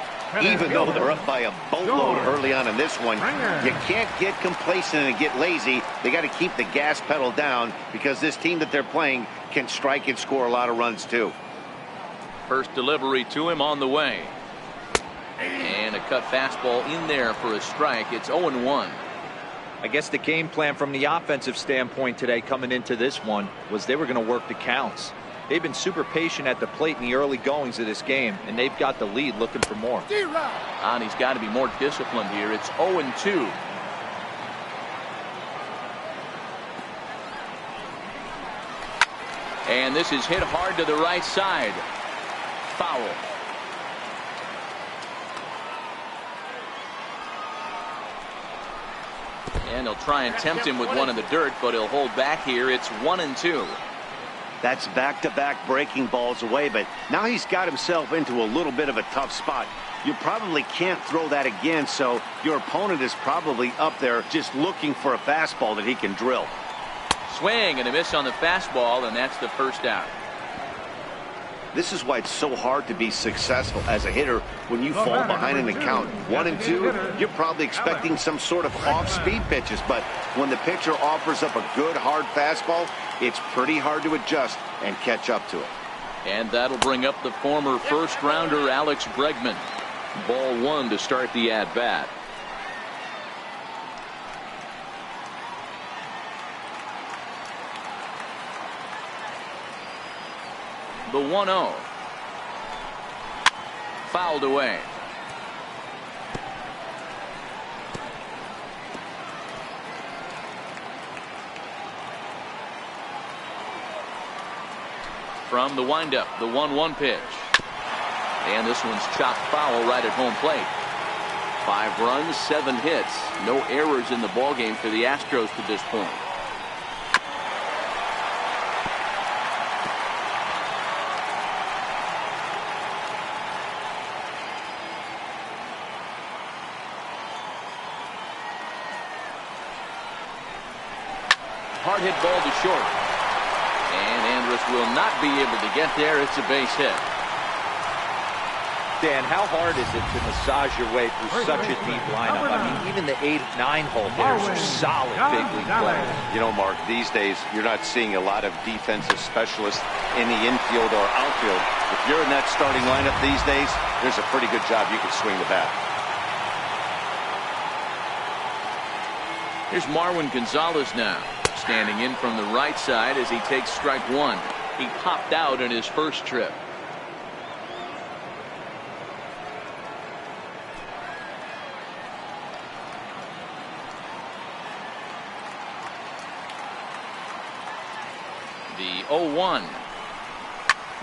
Even though they're up by a boatload early on in this one, you can't get complacent and get lazy. They got to keep the gas pedal down because this team that they're playing can strike and score a lot of runs too. First delivery to him on the way. And a cut fastball in there for a strike. It's 0-1. I guess the game plan from the offensive standpoint today coming into this one was they were going to work the counts. They've been super patient at the plate in the early goings of this game, and they've got the lead looking for more. And he's got to be more disciplined here. It's 0-2. And this is hit hard to the right side. Foul. And he'll try and tempt him with one in the dirt, but he'll hold back here. It's 1-2. That's back-to-back breaking balls away, but now he's got himself into a little bit of a tough spot. You probably can't throw that again, so your opponent is probably up there just looking for a fastball that he can drill. Swing and a miss on the fastball, and that's the first out. This is why it's so hard to be successful as a hitter when you fall behind in the count. 1-2, you're probably expecting some sort of off-speed pitches, but when the pitcher offers up a good hard fastball, it's pretty hard to adjust and catch up to it. And that'll bring up the former first-rounder Alex Bregman. Ball 1 to start the at-bat. The 1-0. Fouled away. From the windup, the 1-1 pitch. And this one's chopped foul right at home plate. 5 runs, 7 hits. No errors in the ballgame for the Astros to this point. Hard hit ball to short. And Andrus will not be able to get there. It's a base hit. Dan, how hard is it to massage your way through such a deep lineup? I mean, even the 8-9 hole hitters are solid big league players. You know, Mark, these days you're not seeing a lot of defensive specialists in the infield or outfield. If you're in that starting lineup these days, there's a pretty good job you can swing the bat. Here's Marwin Gonzalez now, standing in from the right side as he takes strike 1. He popped out in his first trip. The 0-1.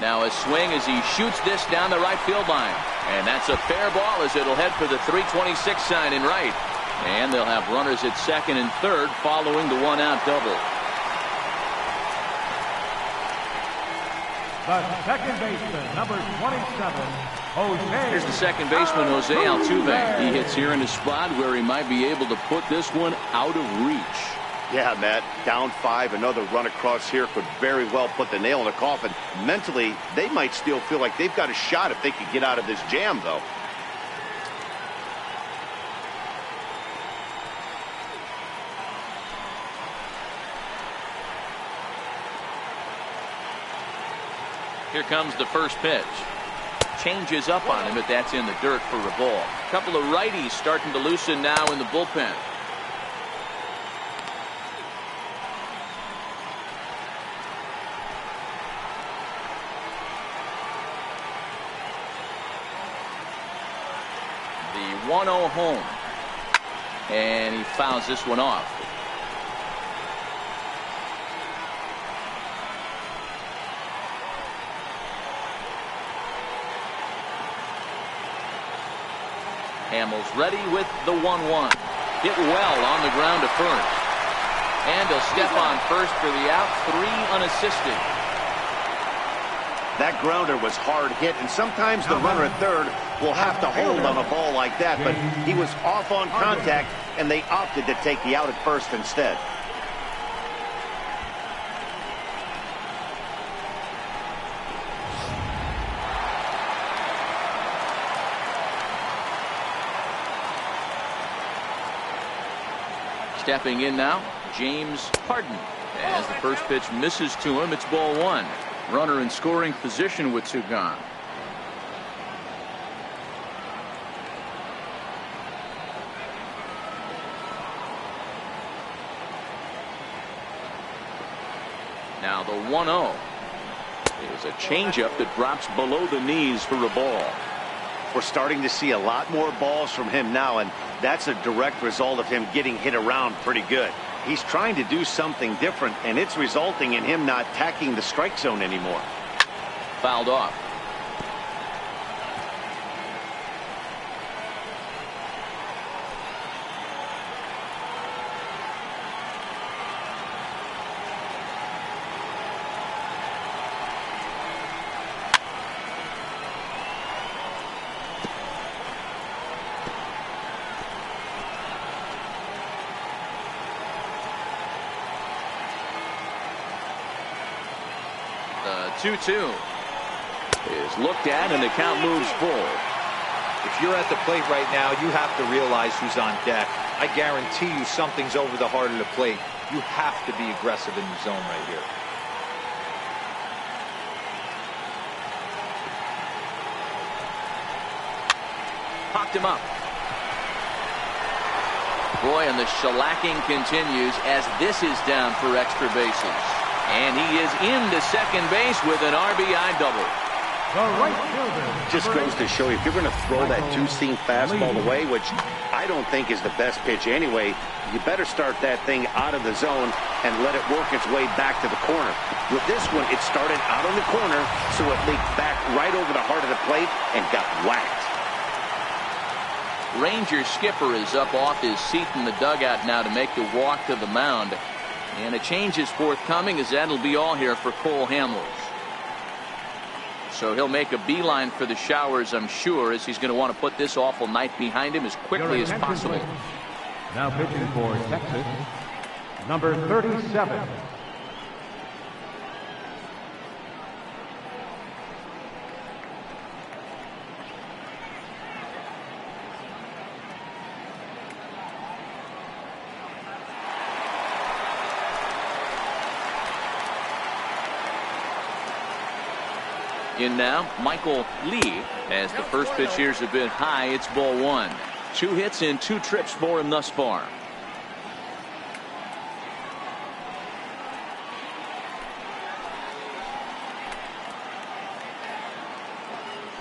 Now a swing as he shoots this down the right field line. And that's a fair ball as it'll head for the 326 sign in right. And they'll have runners at second and third following the 1-out double. The second baseman, number 27, Jose. Here's the second baseman, Jose Altuve. He hits here in a spot where he might be able to put this one out of reach. Yeah, Matt, down 5, another run across here could very well put the nail in the coffin. Mentally, they might still feel like they've got a shot if they could get out of this jam, though. Here comes the first pitch. Changes up on him, but that's in the dirt for a ball. A couple of righties starting to loosen now in the bullpen. The 1-0 home. And he fouls this one off. Hamels ready with the 1-1. Hit well on the ground to first. And he'll step on first for the out. 3 unassisted. That grounder was hard hit, and sometimes the runner at third will have to hold on a ball like that, but he was off on contact, and they opted to take the out at first instead. Stepping in now, James Harden. As the first pitch misses to him, it's ball 1. Runner in scoring position with 2 gone. Now the 1-0 is a changeup that drops below the knees for a ball. We're starting to see a lot more balls from him now, and that's a direct result of him getting hit around pretty good. He's trying to do something different, and it's resulting in him not tacking the strike zone anymore. Fouled off. The 2-2 is looked at, and the count moves forward. If you're at the plate right now, you have to realize who's on deck. I guarantee you something's over the heart of the plate. You have to be aggressive in the zone right here. Popped him up. Boy, and the shellacking continues as this is down for extra bases. And he is into second base with an RBI double. The right fielder. Just goes to show you, if you're going to throw that two-seam fastball away, which I don't think is the best pitch anyway, you better start that thing out of the zone and let it work its way back to the corner. With this one, it started out on the corner, so it leaked back right over the heart of the plate and got whacked. Ranger skipper is up off his seat in the dugout now to make the walk to the mound. And a change is forthcoming, as that'll be all here for Cole Hamels. So he'll make a beeline for the showers, I'm sure, as he's going to want to put this awful night behind him as quickly as possible. Now pitching for Texas, number 37. In now, Michael Lee, as the first pitch here's a bit high. It's ball 1. 2 hits in 2 trips for him thus far.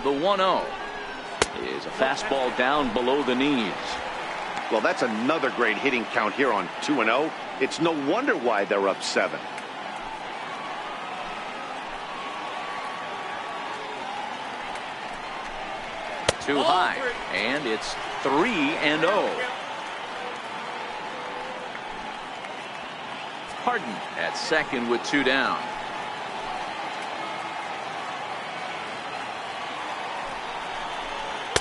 The 1-0 is a fastball down below the knees. Well, that's another great hitting count here on 2-0. It's no wonder why they're up 7. Too high, and it's 3-0. Harden at second with 2 down.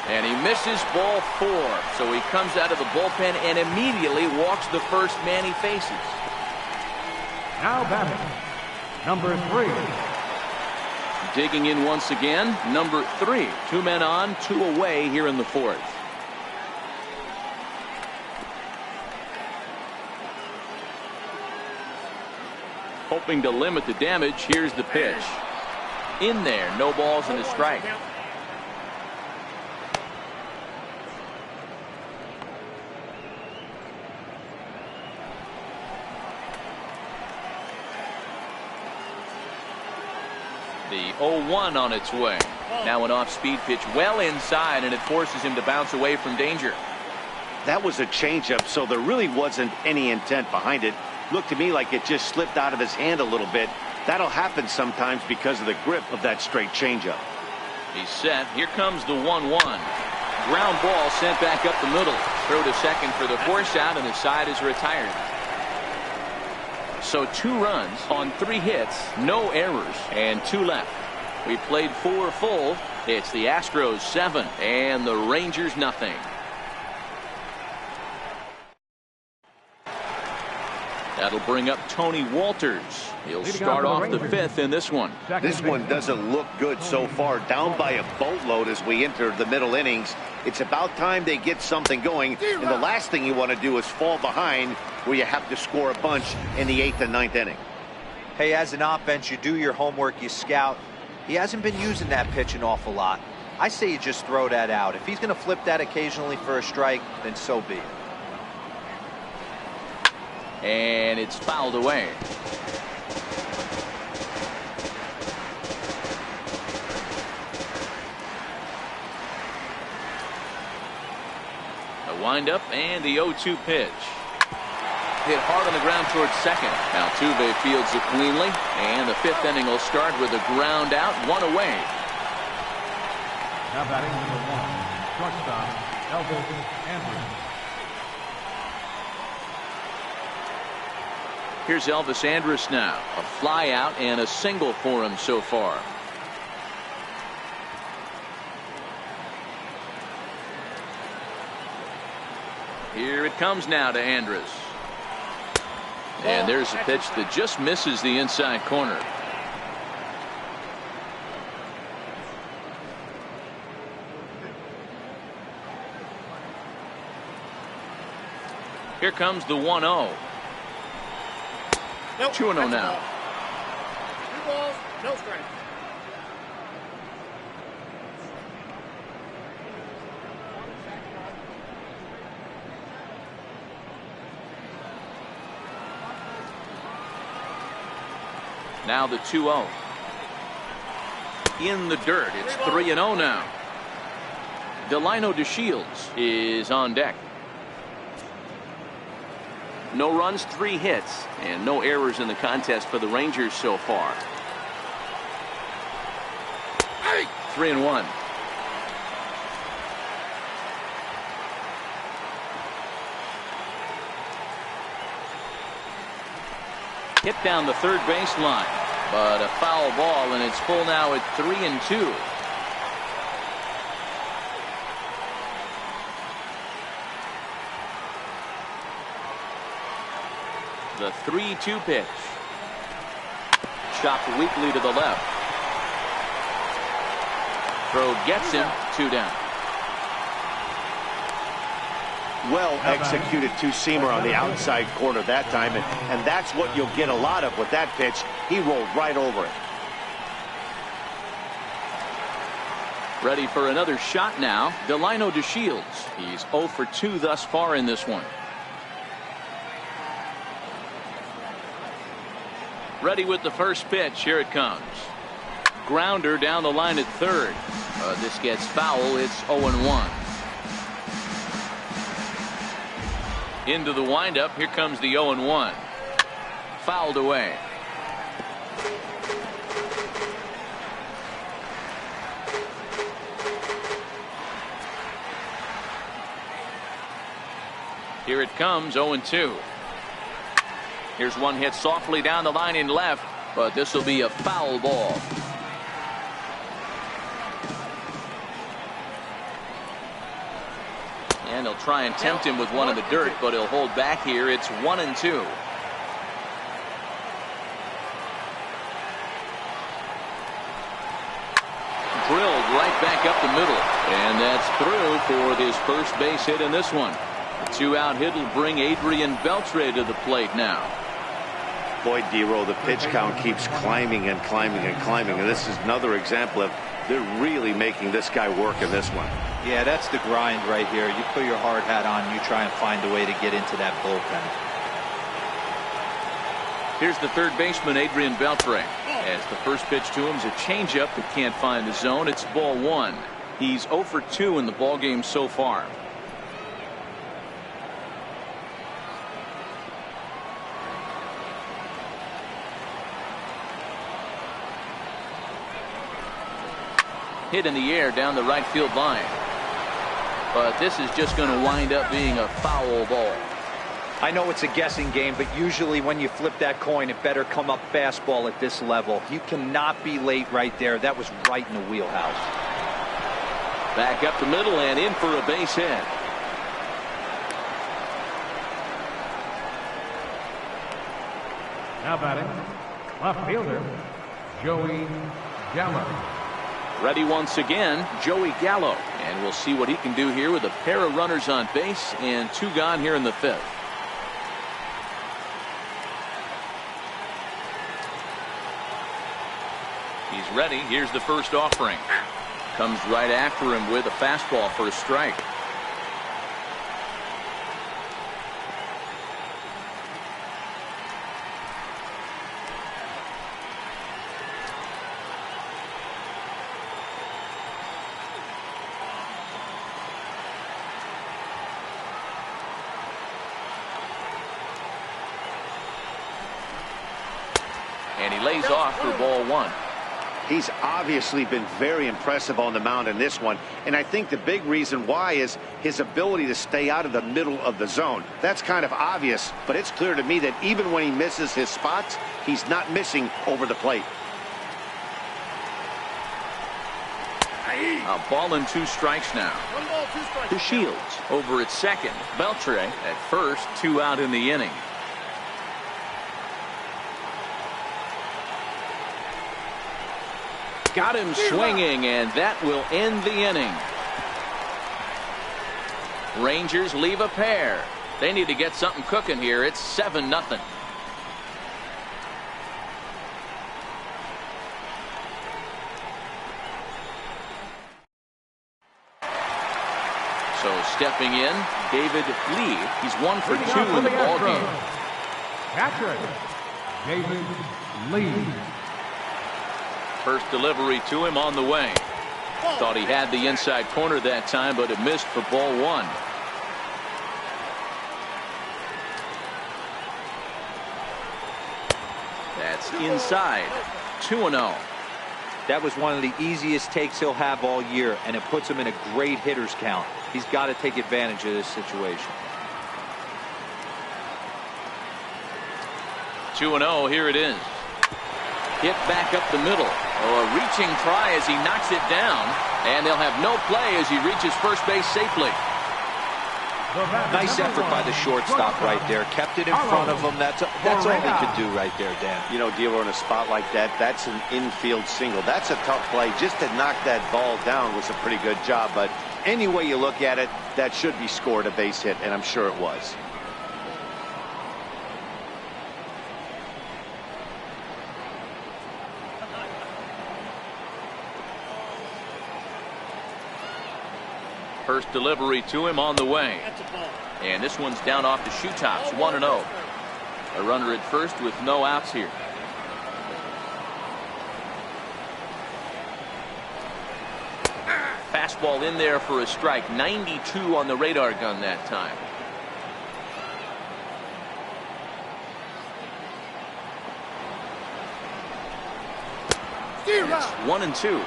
And he misses ball 4, so he comes out of the bullpen and immediately walks the first man he faces. Now batting, number 3. Digging in once again, number 3. 2 men on, 2 away here in the 4th. Hoping to limit the damage, here's the pitch. In there, no balls and a strike. The The 0-1 on its way. Now an off-speed pitch well inside, and it forces him to bounce away from danger. That was a changeup, so there really wasn't any intent behind it. Looked to me like it just slipped out of his hand a little bit. That'll happen sometimes because of the grip of that straight changeup. He's set. Here comes the 1-1. Ground ball sent back up the middle. Throw to second for the force out, and the side is retired. So 2 runs on 3 hits, no errors, and 2 left. We played 4 full. It's the Astros 7 and the Rangers nothing. That'll bring up Tony Walters. He'll start off the 5th in this one. This one doesn't look good so far. Down by a boatload as we enter the middle innings. It's about time they get something going. And the last thing you want to do is fall behind where you have to score a bunch in the 8th and 9th inning. Hey, as an offense, you do your homework, you scout. He hasn't been using that pitch an awful lot. I say you just throw that out. If he's going to flip that occasionally for a strike, then so be it. And it's fouled away. The windup and the 0-2 pitch. Hit hard on the ground towards second. Altuve fields it cleanly, and the 5th inning will start with a ground out, 1 away. Now batting number 1, shortstop, Elvis Andrus. Here's Elvis Andrus now. A fly out and a single for him so far. Here it comes now to Andrus. And there's a pitch that just misses the inside corner. Here comes the 1-0. 2-0 now. 2 balls, no strikes. Now the 2-0. In the dirt. It's 3-0 now. Delino DeShields is on deck. No runs, 3 hits, and no errors in the contest for the Rangers so far. 3-1. Hit down the third baseline, but a foul ball, and it's full now at 3-2. The 3-2 pitch. Chopped weakly to the left. Throw gets him, 2 down. Well executed two-seamer on the outside corner that time, and that's what you'll get a lot of with that pitch. He rolled right over it. Ready for another shot now. Delino DeShields. He's 0 for 2 thus far in this one. Ready with the first pitch. Here it comes. Grounder down the line at third. This gets foul. It's 0-1. Into the windup. Here comes the 0-1. Fouled away. Here it comes, 0-2. Here's one hit softly down the line in left, but this will be a foul ball. And they'll try and tempt him with one in the dirt, but he'll hold back here. It's 1-2. Drilled right back up the middle, and that's through for his first base hit in this one. The 2-out hit will bring Adrian Beltre to the plate now. Boy, D-Row, the pitch count keeps climbing and climbing and climbing, and this is another example of they're really making this guy work in this one. Yeah, that's the grind right here. You put your hard hat on, you try and find a way to get into that bullpen. Here's the third baseman, Adrian Beltre. As the first pitch to him is a changeup that can't find the zone. It's ball one. He's 0 for 2 in the ball game so far. Hit in the air down the right field line. But this is just going to wind up being a foul ball. I know it's a guessing game, but usually when you flip that coin, it better come up fastball at this level. You cannot be late right there. That was right in the wheelhouse. Back up the middle and in for a base hit. Now batting, left fielder, Joey Gallo. Ready once again, Joey Gallo. And we'll see what he can do here with a pair of runners on base and 2 gone here in the 5th. He's ready. Here's the first offering. Comes right after him with a fastball for a strike. And he lays off for ball one. He's obviously been very impressive on the mound in this one, and I think the big reason why is his ability to stay out of the middle of the zone. That's kind of obvious, but it's clear to me that even when he misses his spots, he's not missing over the plate. A ball and 2 strikes now. 1 ball, 2 strikes. To Shields over at second. Beltre at first, 2 out in the inning. Got him swinging, and that will end the inning. Rangers leave a pair. They need to get something cooking here. It's 7-0. So stepping in, David Lee. He's 1 for 2 in the ball game. Catcher, David Lee. First delivery to him on the way. Thought he had the inside corner that time, but it missed for ball one. That's inside. 2-0. That was one of the easiest takes he'll have all year, and it puts him in a great hitter's count. He's got to take advantage of this situation. 2-0, here it is. Hit back up the middle. Oh, a reaching try as he knocks it down, and they'll have no play as he reaches first base safely. Nice effort by the shortstop right there. Kept it in front of him. That's all he could do right there, Dan. You know, Dealer, in a spot like that, that's an infield single. That's a tough play. Just to knock that ball down was a pretty good job, but any way you look at it, that should be scored a base hit, and I'm sure it was. First delivery to him on the way. And this one's down off the shoe tops, 1-0. A runner at first with no outs here. Fastball in there for a strike. 92 on the radar gun that time. It's 1-2.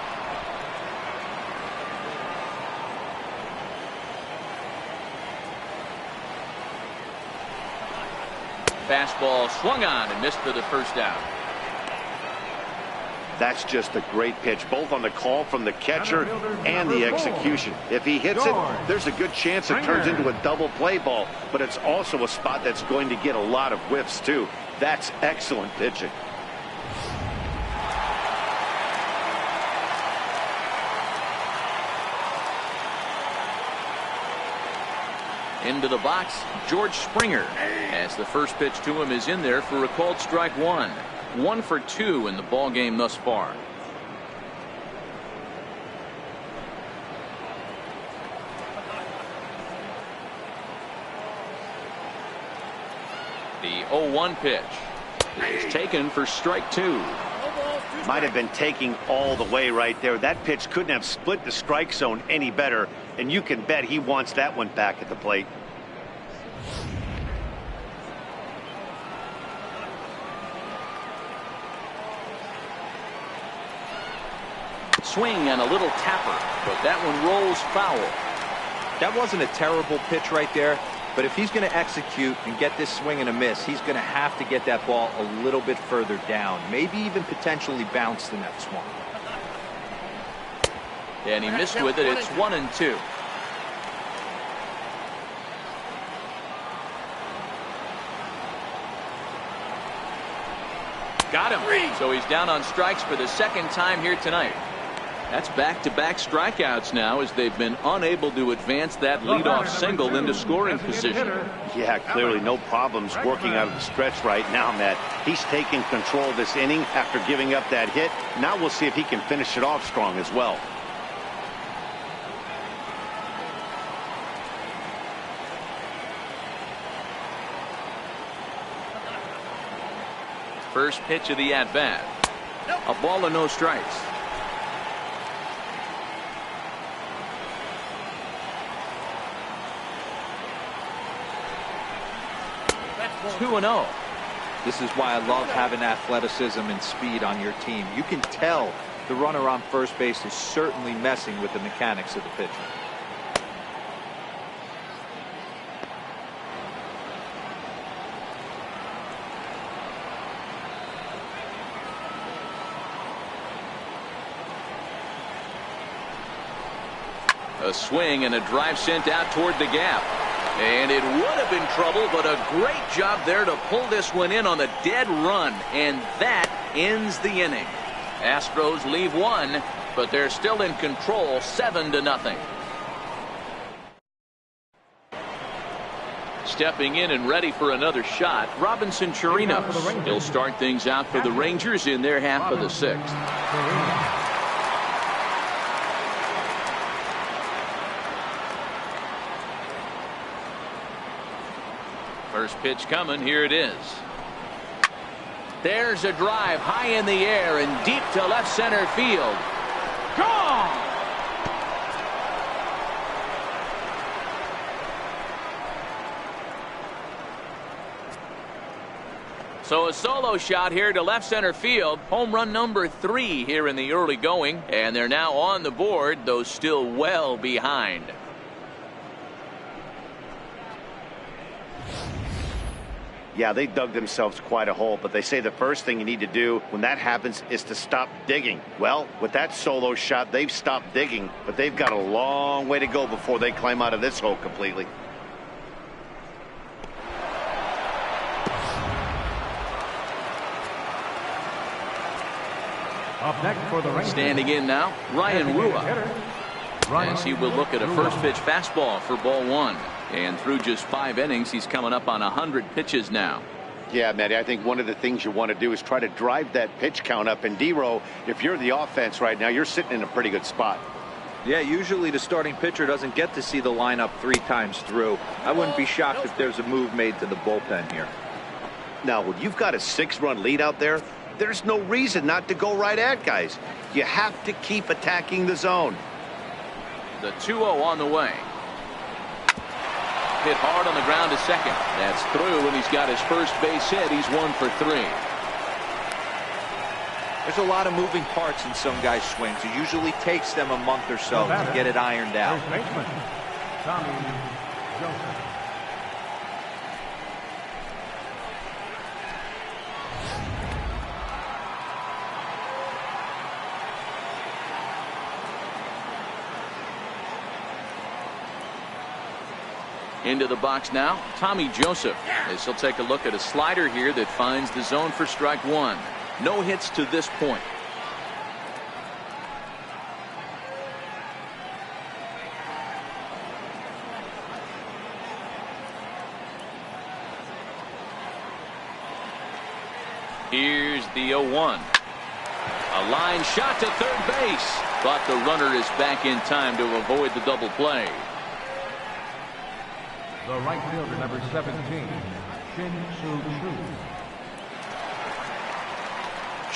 Fastball swung on and missed for the first out. That's just a great pitch, both on the call from the catcher and the execution. If he hits it, there's a good chance it turns into a double play ball, but it's also a spot that's going to get a lot of whiffs too. That's excellent pitching. Into the box, George Springer, as the first pitch to him is in there for a called strike one. 1 for 2 in the ball game thus far. The 0-1 pitch is taken for strike 2. might have been taking all the way right there. That pitch couldn't have split the strike zone any better, and you can bet he wants that one back at the plate. Swing and a little tapper, but that one rolls foul. That wasn't a terrible pitch right there, but if he's going to execute and get this swing and a miss, he's going to have to get that ball a little bit further down, maybe even potentially bounce the next one. And he missed with it. It's 1-2. Got him. So he's down on strikes for the second time here tonight. That's back-to-back strikeouts now, as they've been unable to advance that leadoff single into scoring position. Yeah, clearly no problems working out of the stretch right now, Matt. He's taking control of this inning after giving up that hit. Now we'll see if he can finish it off strong as well. First pitch of the at-bat. A ball and no strikes. 2-0. This is why I love having athleticism and speed on your team. You can tell the runner on first base is certainly messing with the mechanics of the pitcher. A swing and a drive sent out toward the gap. And it would have been trouble, but a great job there to pull this one in on the dead run. And that ends the inning. Astros leave one, but they're still in control, 7-0. Stepping in and ready for another shot, Robinson Chirinos. He'll start things out for the Rangers in their half of the sixth. First pitch coming. Here it is. There's a drive high in the air and deep to left center field. Gone! So a solo shot here to left center field. Home run number 3 here in the early going. And they're now on the board, though still well behind. Yeah, they dug themselves quite a hole, but they say the first thing you need to do when that happens is to stop digging. Well, with that solo shot, they've stopped digging, but they've got a long way to go before they climb out of this hole completely. Up next for the Rangers. Standing in now, Ryan Rua. As he will look at a first pitch fastball for ball 1. And through just 5 innings, he's coming up on 100 pitches now. Yeah, Matty, I think one of the things you want to do is try to drive that pitch count up. And D-Row, if you're the offense right now, you're sitting in a pretty good spot. Yeah, usually the starting pitcher doesn't get to see the lineup 3 times through. I wouldn't be shocked if there's a move made to the bullpen here. Now, when you've got a 6-run lead out there, there's no reason not to go right at guys. You have to keep attacking the zone. The 2-0 on the way. Hit hard on the ground to second. That's through, and he's got his first base hit. He's 1 for 3. There's a lot of moving parts in some guys' swings. It usually takes them a month or so to get it ironed out. First baseman, Tommy Joseph. Into the box now, Tommy Joseph, as he'll take a look at a slider here that finds the zone for strike 1. No hits to this point. Here's the 0-1. A line shot to third base, but the runner is back in time to avoid the double play. The right fielder, number 17, Shin Soo Choo.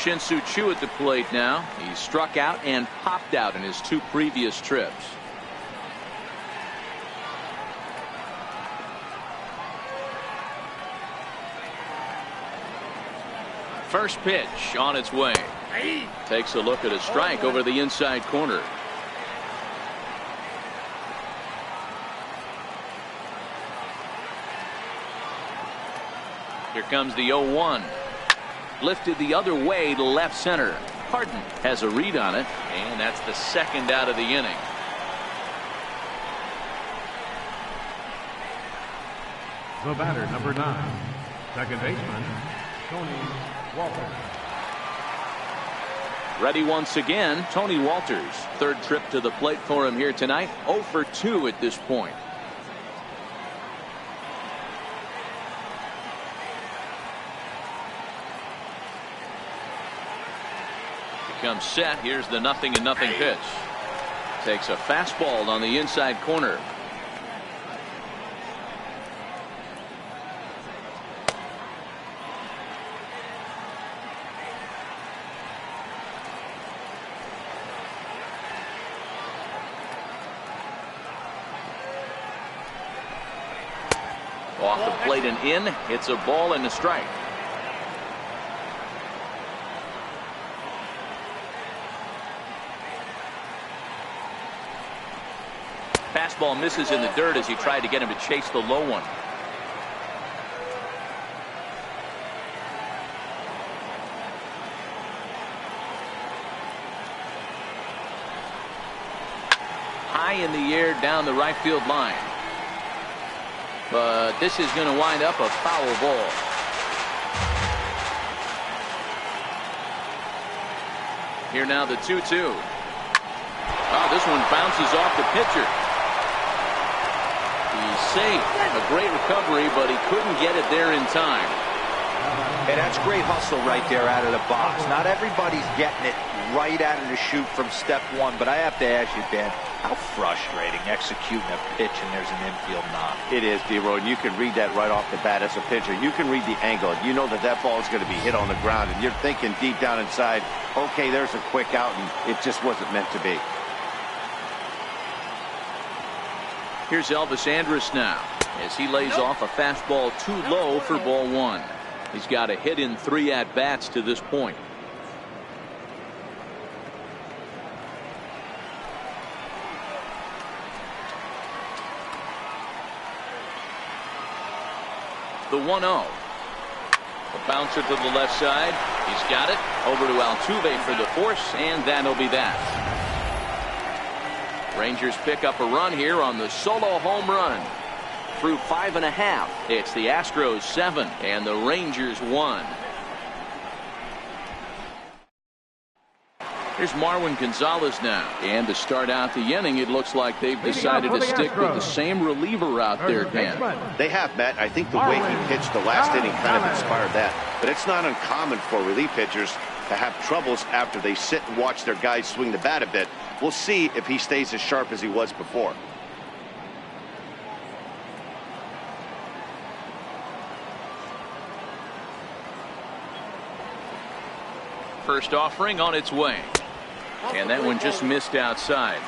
Shin-Soo Choo at the plate now. He struck out and popped out in his 2 previous trips. First pitch on its way. Takes a look at a strike over the inside corner. Here comes the 0-1. Lifted the other way to left center. Harden has a read on it, and that's the second out of the inning. The batter, number 9, second baseman, Tony Walters. Ready once again, Tony Walters. Third trip to the plate for him here tonight. 0 for 2 at this point. Comes set. Here's the 0-0 pitch. Takes a fastball on the inside corner. Off the plate and in. It's a ball and a strike. Fastball misses in the dirt as he tried to get him to chase the low one. High in the air down the right field line. But this is going to wind up a foul ball. Here now the 2-2. Oh, this one bounces off the pitcher. He's safe. A great recovery, but he couldn't get it there in time. Hey, that's great hustle right there out of the box. Not everybody's getting it right out of the chute from step one, but I have to ask you, Dan, how frustrating executing a pitch and there's an infield knock. It is, D-Roy. You can read that right off the bat as a pitcher. You can read the angle. You know that that ball is going to be hit on the ground, and you're thinking deep down inside, okay, there's a quick out, and it just wasn't meant to be. Here's Elvis Andrus now as he lays off a fastball too low for ball 1. He's got a hit in 3 at-bats to this point. The 1-0. A bouncer to the left side. He's got it over to Altuve for the force, and that'll be that. Rangers pick up a run here on the solo home run. Through 5.5, it's the Astros 7 and the Rangers 1. Here's Marwin Gonzalez now, and to start out the inning, it looks like they've decided to stick with the same reliever out there, Dan. They have, Matt. I think the way he pitched the last inning kind of inspired that. But it's not uncommon for relief pitchers to have troubles after they sit and watch their guys swing the bat a bit. We'll see if he stays as sharp as he was before. First offering on its way. And that one just missed outside.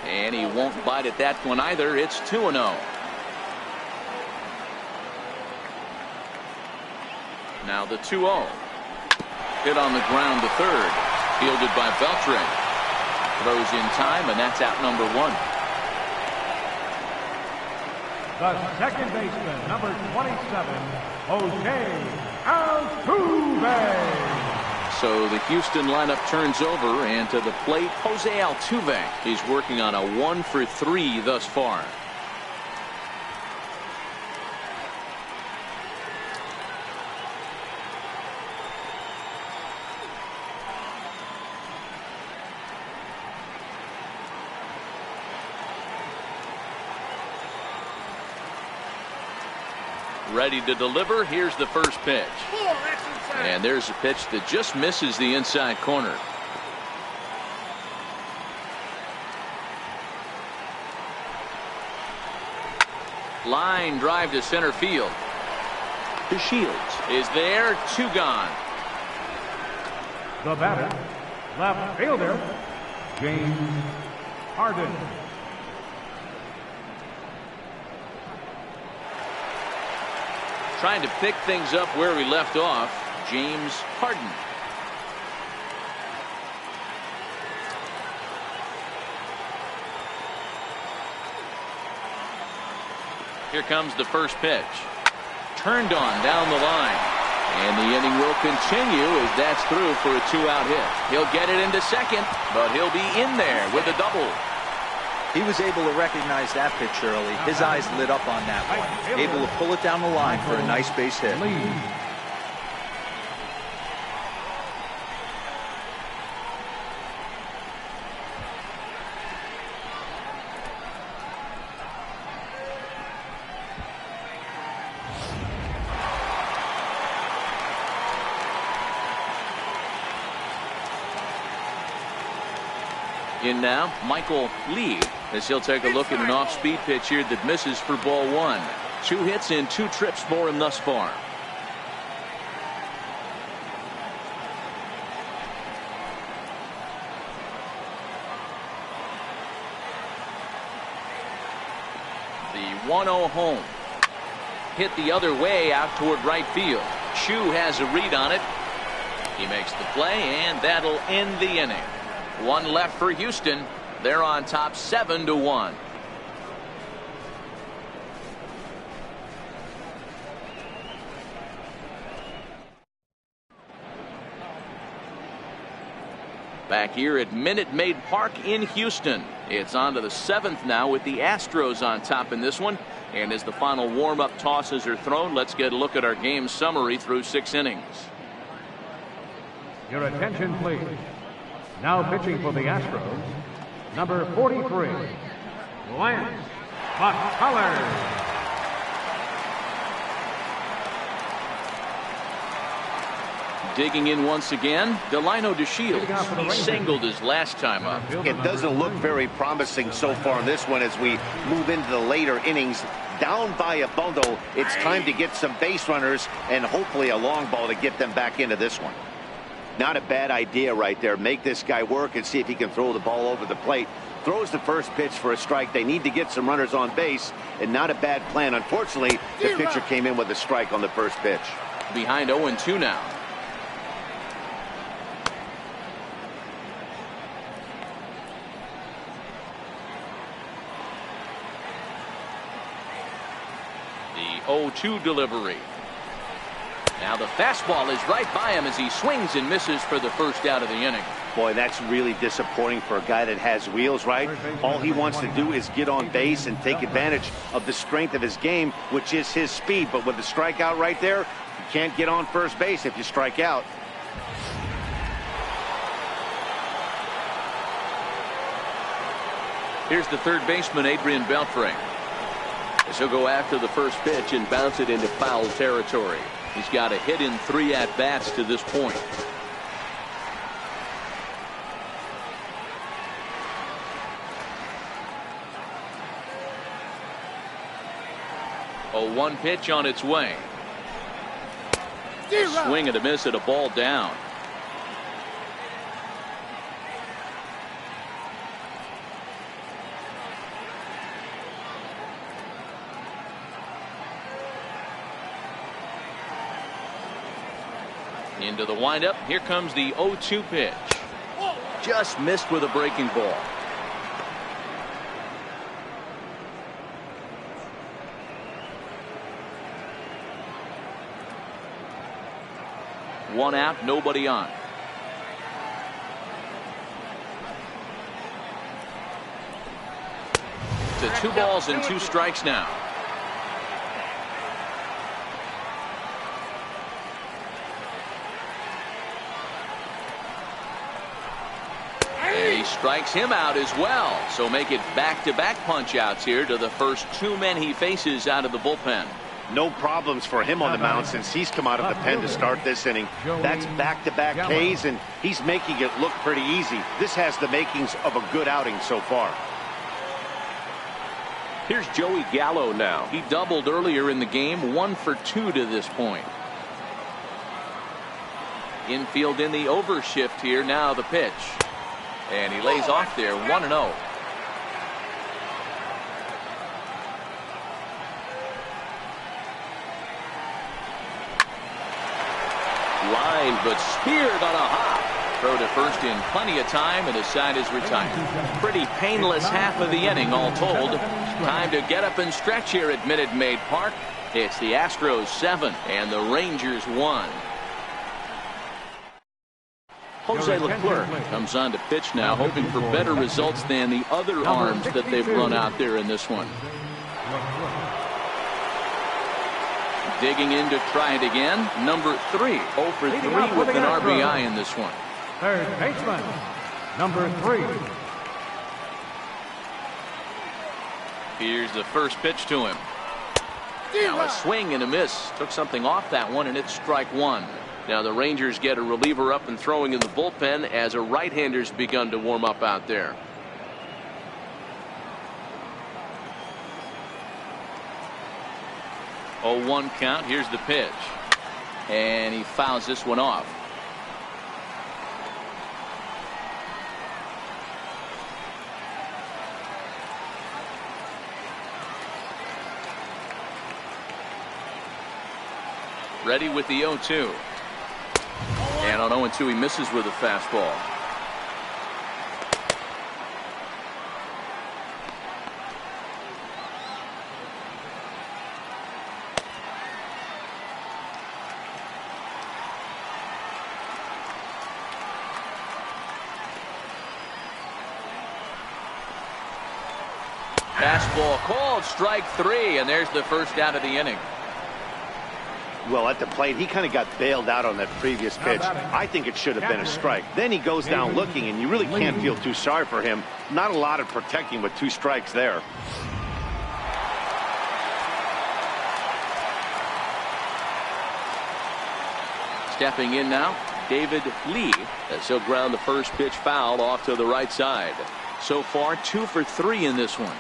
And he won't bite at that one either. It's 2-0. Now the 2-0. Hit on the ground to third. Fielded by Beltran. Throws in time, and that's out number 1. The second baseman, number 27, Jose Altuve. So the Houston lineup turns over, and to the plate, Jose Altuve. He's working on a 1 for 3 thus far. Ready to deliver. Here's the first pitch. And there's a pitch that just misses the inside corner. Line drive to center field. DeShields Is there. 2 gone. The batter, left fielder, James Harden. Trying to pick things up where we left off. James Harden. Here comes the first pitch. Turned on down the line. And the inning will continue as that's through for a 2-out hit. He'll get it into second, but he'll be in there with a double. He was able to recognize that pitch early. His eyes lit up on that one. Able to pull it down the line for a nice base hit. In now, Michael Lee, as he'll take a look at an off-speed pitch here that misses for ball 1. 2 hits and 2 trips for him thus far. The 1-0 home. Hit the other way out toward right field. Chu has a read on it. He makes the play, and that'll end the inning. 1 left for Houston. They're on top 7-1. Back here at Minute Maid Park in Houston. It's on to the 7th now with the Astros on top in this one. And as the final warm-up tosses are thrown, let's get a look at our game summary through 6 innings. Your attention, please. Now pitching for the Astros, number 43, Lance McCullers. Digging in once again, Delino DeShields. He singled his last time up. It doesn't look very promising so far in this one as we move into the later innings. Down by a bundle, it's time to get some base runners and hopefully a long ball to get them back into this one. Not a bad idea right there. Make this guy work and see if he can throw the ball over the plate. Throws the first pitch for a strike. They need to get some runners on base, and not a bad plan. Unfortunately, the pitcher came in with a strike on the first pitch. Behind 0-2 now. The 0-2 delivery. Now the fastball is right by him as he swings and misses for the first out of the inning. Boy, that's really disappointing for a guy that has wheels, right? All he wants to do is get on base and take advantage of the strength of his game, which is his speed. But with the strikeout right there, you can't get on first base if you strike out. Here's the third baseman, Adrian Beltre. As he'll go after the first pitch and bounce it into foul territory. He's got a hit in 3 at-bats to this point. A 1 pitch on its way. Swing and a miss at a ball down. Into the windup. Here comes the 0-2 pitch. Just missed with a breaking ball. One out, nobody on. To 2 balls and 2 strikes now. He strikes him out as well. So make it back-to-back punch outs here to the first 2 men he faces out of the bullpen. No problems for him on the mound since he's come out of the pen to start this inning. That's back-to-back Ks, and he's making it look pretty easy. This has the makings of a good outing so far. Here's Joey Gallo now. He doubled earlier in the game, 1 for 2 to this point. Infield in the overshift here. Now the pitch. And he lays off there, 1-0. Line, but speared on a hop. Throw to first in plenty of time, and his side is retired. Pretty painless half of the inning, all told. Time to get up and stretch here at Minute Maid Park. It's the Astros 7 and the Rangers 1. Jose Leclerc comes on to pitch now, hoping for better results than the other arms that they've run out there in this one. Digging in to try it again. Number 3, 0 for 3 with an RBI in this one. Third baseman, number 3. Here's the first pitch to him. Now a swing and a miss. Took something off that one, and it's strike 1. Now the Rangers get a reliever up and throwing in the bullpen as a right-hander's begun to warm up out there. Oh, 1 count. Here's the pitch. And he fouls this one off. Ready with the 0-2. And on 0-2 he misses with a fastball. Fastball called, strike 3, and there's the first out of the inning. Well, at the plate, he kind of got bailed out on that previous pitch. I think it should have been a strike. Then he goes down looking, and you really can't feel too sorry for him. Not a lot of protecting with 2 strikes there. Stepping in now, David Lee, as he'll ground the first pitch foul off to the right side. So far, 2 for 3 in this one.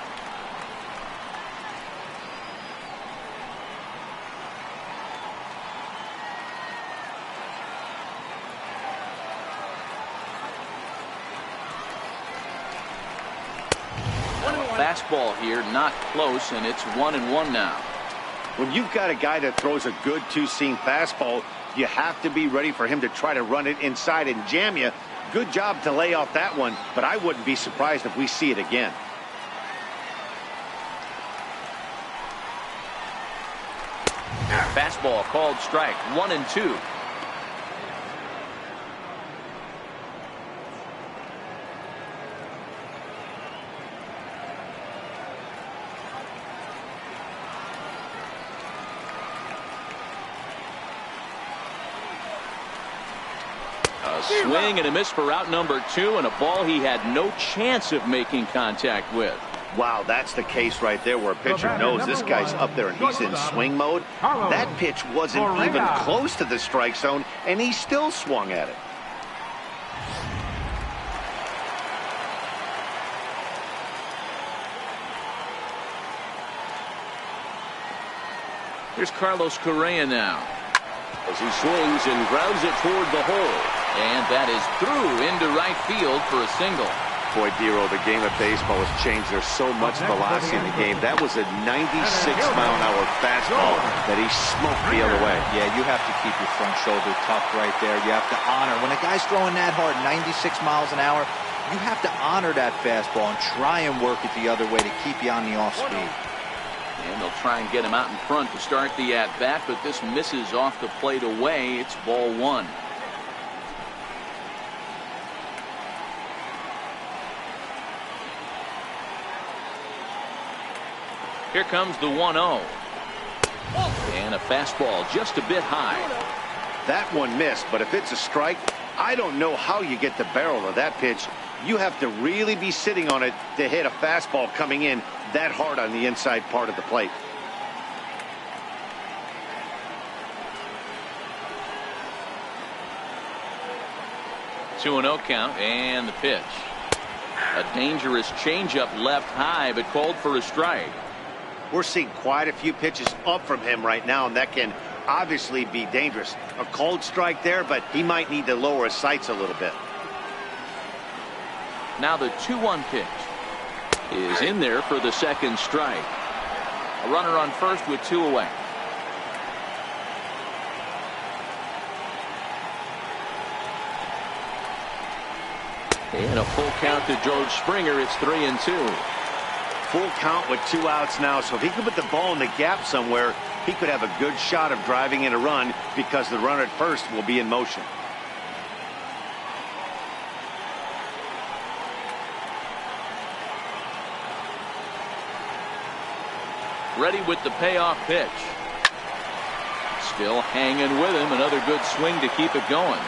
Fastball here, not close, and it's 1-1 now. When you've got a guy that throws a good 2-seam fastball, you have to be ready for him to try to run it inside and jam you. Good job to lay off that one, but I wouldn't be surprised if we see it again. Fastball called strike, 1-2. A swing and a miss for out number 2, and a ball he had no chance of making contact with. Wow, that's the case right there where a pitcher knows this guy's up there and he's in swing mode. That pitch wasn't even close to the strike zone, and he still swung at it. Here's Carlos Correa now. As he swings and grounds it toward the hole. And that is through into right field for a single. Boy, Dero, the game of baseball has changed. There's so much velocity in the game. That was a 96-mile-an-hour fastball that he smoked the other way. Yeah, you have to keep your front shoulder tucked right there. You have to honor. When a guy's throwing that hard, 96 miles an hour, you have to honor that fastball and try and work it the other way to keep you on the off speed. And they'll try and get him out in front to start the at-bat, but this misses off the plate away. It's ball 1. Here comes the 1-0. And a fastball just a bit high. That one missed, but if it's a strike, I don't know how you get the barrel of that pitch. You have to really be sitting on it to hit a fastball coming in that hard on the inside part of the plate. Two 2-0 count, and the pitch. A dangerous changeup left high, but called for a strike. we're seeing quite a few pitches up from him right now, and that can obviously be dangerous. A cold strike there, but he might need to lower his sights a little bit. Now the 2-1 pitch is in there for the second strike. A runner on first with 2 away. And a full count to George Springer. It's 3-2. Full count with 2 outs now, so if he could put the ball in the gap somewhere, he could have a good shot of driving in a run because the runner at first will be in motion. Ready with the payoff pitch. Still hanging with him. Another good swing to keep it going.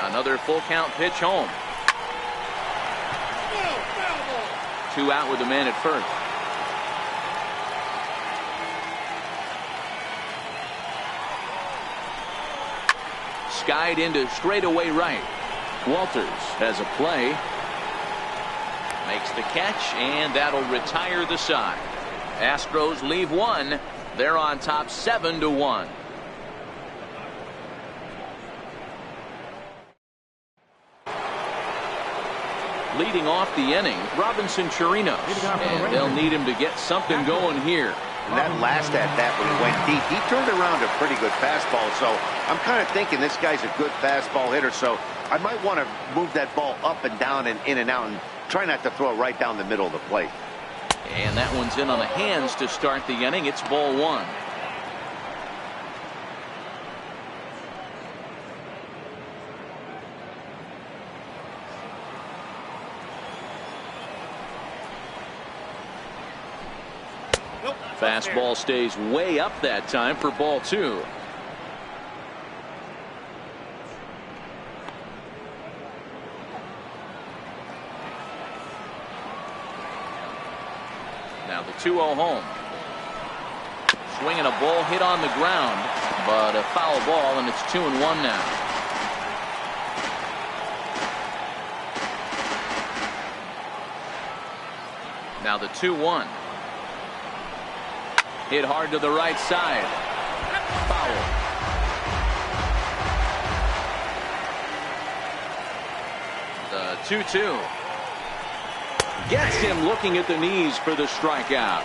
Another full count pitch home. 2 out with the man at first. Skied into straightaway right. Walters has a play. Makes the catch, and that'll retire the side. Astros leave 1. They're on top 7-1. Leading off the inning, Robinson Chirinos, and they'll need him to get something going here. And that last at-bat when he went deep, he turned around a pretty good fastball, so I'm kind of thinking this guy's a good fastball hitter, so I might want to move that ball up and down and in and out and try not to throw it right down the middle of the plate. And that one's in on the hands to start the inning. It's ball 1. Fastball stays way up that time for ball 2. Now the 2-0 home. Swinging a ball hit on the ground, but a foul ball, and it's 2-1 now. Now the 2-1. Hit hard to the right side. Foul. The 2-2. Gets him looking at the knees for the strikeout.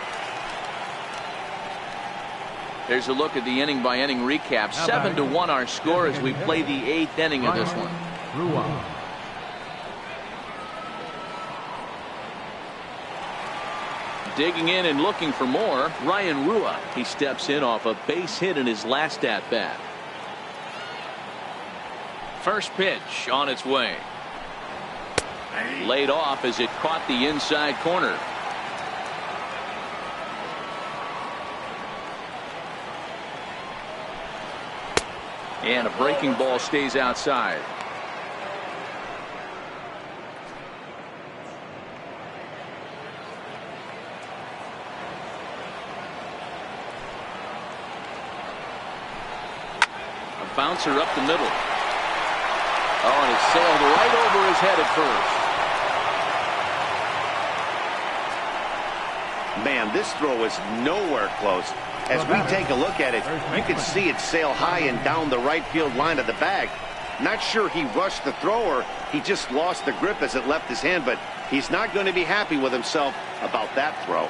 There's a look at the inning by inning recap. 7-1 our score as we play the 8th inning of this one. Digging in and looking for more, Ryan Rua. He steps in off a base hit in his last at-bat. First pitch on its way. Laid off as it caught the inside corner. And a breaking ball stays outside. Bouncer up the middle. Oh, and it sailed right over his head at first. Man, this throw is nowhere close. As we take a look at it, you can see it sail high and down the right field line of the bag. Not sure he rushed the throw or he just lost the grip as it left his hand, but he's not going to be happy with himself about that throw.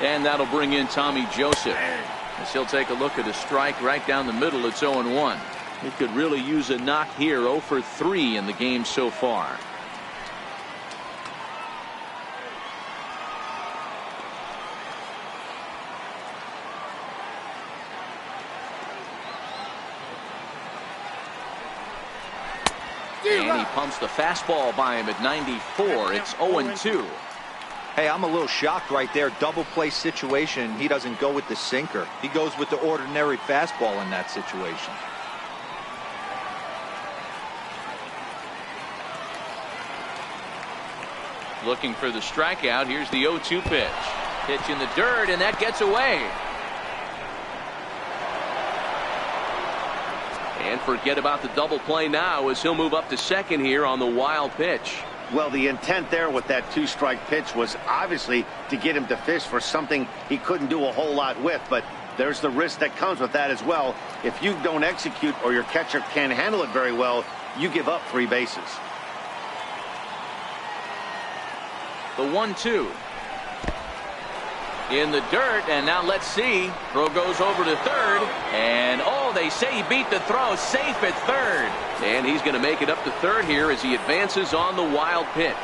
And that'll bring in Tommy Joseph as he'll take a look at a strike right down the middle. It's 0-1. He could really use a knock here. 0 for 3 in the game so far. And he pumps the fastball by him at 94. It's 0-2. Hey, I'm a little shocked right there. Double play situation. He doesn't go with the sinker. He goes with the ordinary fastball in that situation. Looking for the strikeout. Here's the 0-2 pitch. Pitch in the dirt, and that gets away. And forget about the double play now as he'll move up to second here on the wild pitch. Well, the intent there with that 2-strike pitch was obviously to get him to fish for something he couldn't do a whole lot with, but there's the risk that comes with that as well. If you don't execute or your catcher can't handle it very well, you give up 3 bases. The 1-2. In the dirt, and now let's see. Throw goes over to third, and oh, they say he beat the throw. Safe at third. And he's going to make it up to third here as he advances on the wild pitch.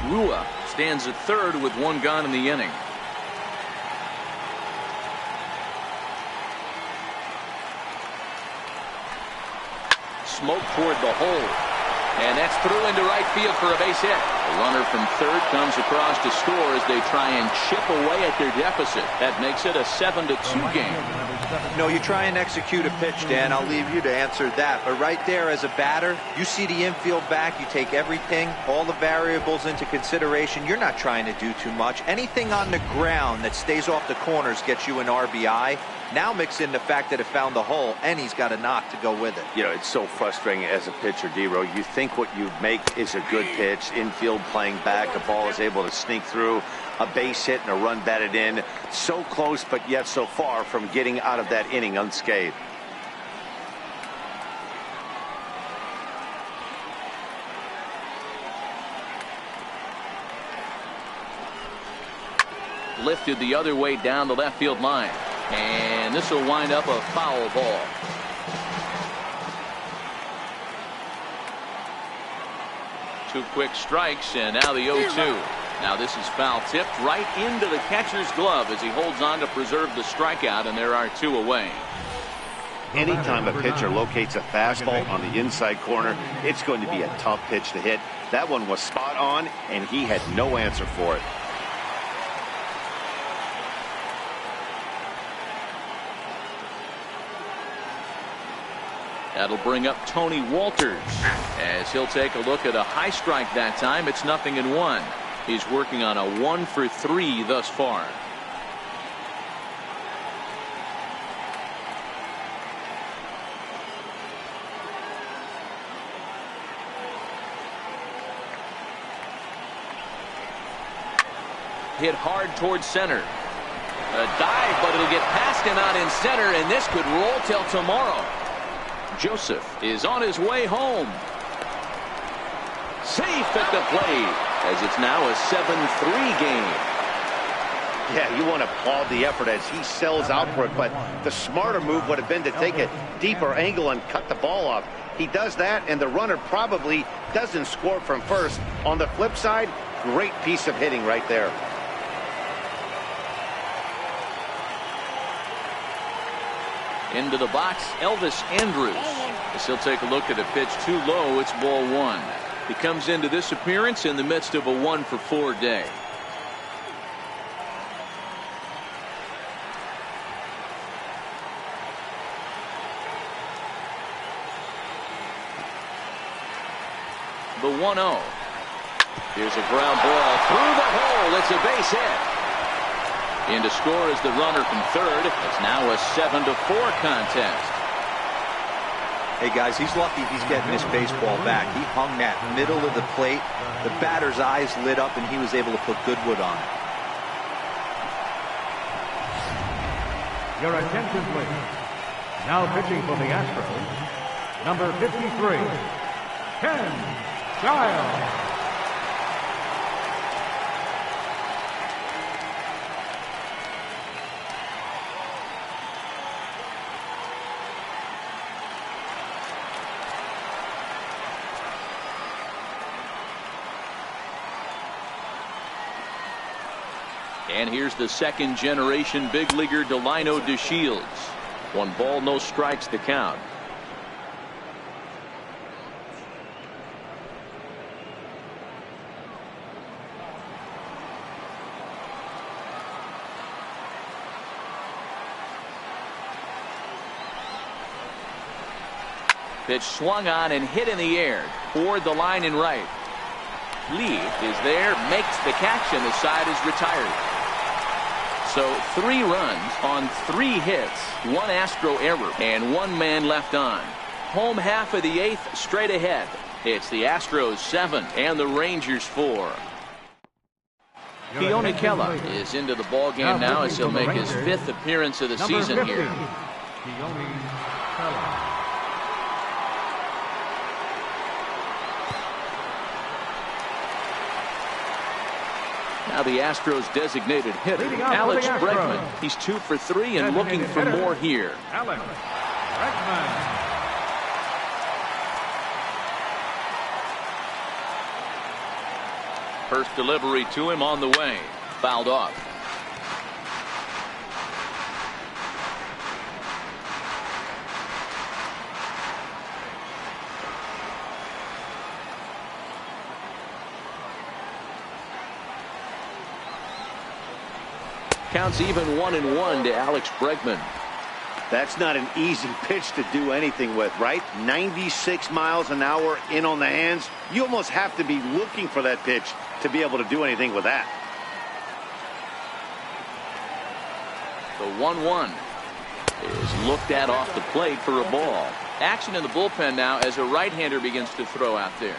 Rua stands at third with 1 gone in the inning. Smoke toward the hole. And that's through into right field for a base hit. The runner from third comes across to score as they try and chip away at their deficit. That makes it a 7-2 game. No, you try and execute a pitch, Dan. I'll leave you to answer that. But right there as a batter, you see the infield back. You take everything, all the variables into consideration. You're not trying to do too much. Anything on the ground that stays off the corners gets you an RBI. Now mix in the fact that it found the hole, and he's got a knock to go with it. You know, it's so frustrating as a pitcher, D-Row. You think what you make is a good pitch, infield playing back, the ball is able to sneak through, a base hit and a run batted in. So close, but yet so far from getting out of that inning unscathed. Lifted the other way down the left field line. And this will wind up a foul ball. Two quick strikes, and now the 0-2. Now this is foul tipped right into the catcher's glove as he holds on to preserve the strikeout, and there are 2 away. Anytime a pitcher locates a fastball on the inside corner, it's going to be a tough pitch to hit. That one was spot on, and he had no answer for it. That'll bring up Tony Walters as he'll take a look at a high strike that time. It's 0-1. He's working on a 1-for-3 thus far. Hit hard towards center. A dive, but it'll get past him out in center, and this could roll till tomorrow. Joseph is on his way home. Safe at the plate as it's now a 7-3 game. Yeah, you want to applaud the effort as he sells out for it, but the smarter move would have been to take a deeper angle and cut the ball off. He does that, and the runner probably doesn't score from first. On the flip side, great piece of hitting right there. Into the box, Elvis Andrus. As he'll take a look at a pitch too low, it's ball 1. He comes into this appearance in the midst of a 1-for-4 day. The 1-0. Here's a ground ball through the hole. It's a base hit. In to score is the runner from third. It's now a 7-4 contest. Hey guys, he's lucky he's getting this baseball back. He hung that middle of the plate. The batter's eyes lit up and he was able to put good wood on it. Your attention, please. Now pitching for the Astros, number 53, Ken Giles. And here's the second-generation big leaguer Delino DeShields. 1 ball, no strikes to count. Pitch swung on and hit in the air toward the line and right. Lee is there, makes the catch, and the side is retired. So 3 runs on 3 hits, 1 Astro error, and 1 man left on. Home half of the 8th, straight ahead. It's the Astros 7 and the Rangers 4. Keone Kela is into the ball game now as he'll make his 5th appearance of the season here. Now the Astros designated hitter, Alex Bregman. He's 2 for 3 and looking for more here. Alex Bregman. First delivery to him on the way. Fouled off. Counts even 1-1 to Alex Bregman. That's not an easy pitch to do anything with, right? 96 miles an hour in on the hands. You almost have to be looking for that pitch to be able to do anything with that. The 1-1 is looked at off the plate for a ball. Action in the bullpen now as a right-hander begins to throw out there.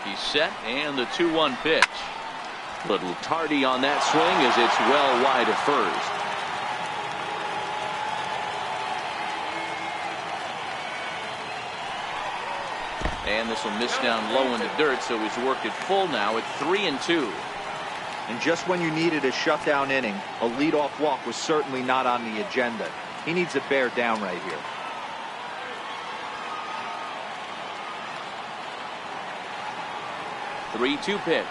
He's set, and the 2-1 pitch. Little tardy on that swing as it's well wide of first. And this will miss down low in the dirt, so he's worked it full now at 3-2. And just when you needed a shutdown inning, a leadoff walk was certainly not on the agenda. He needs to bear down right here. 3-2 pitch.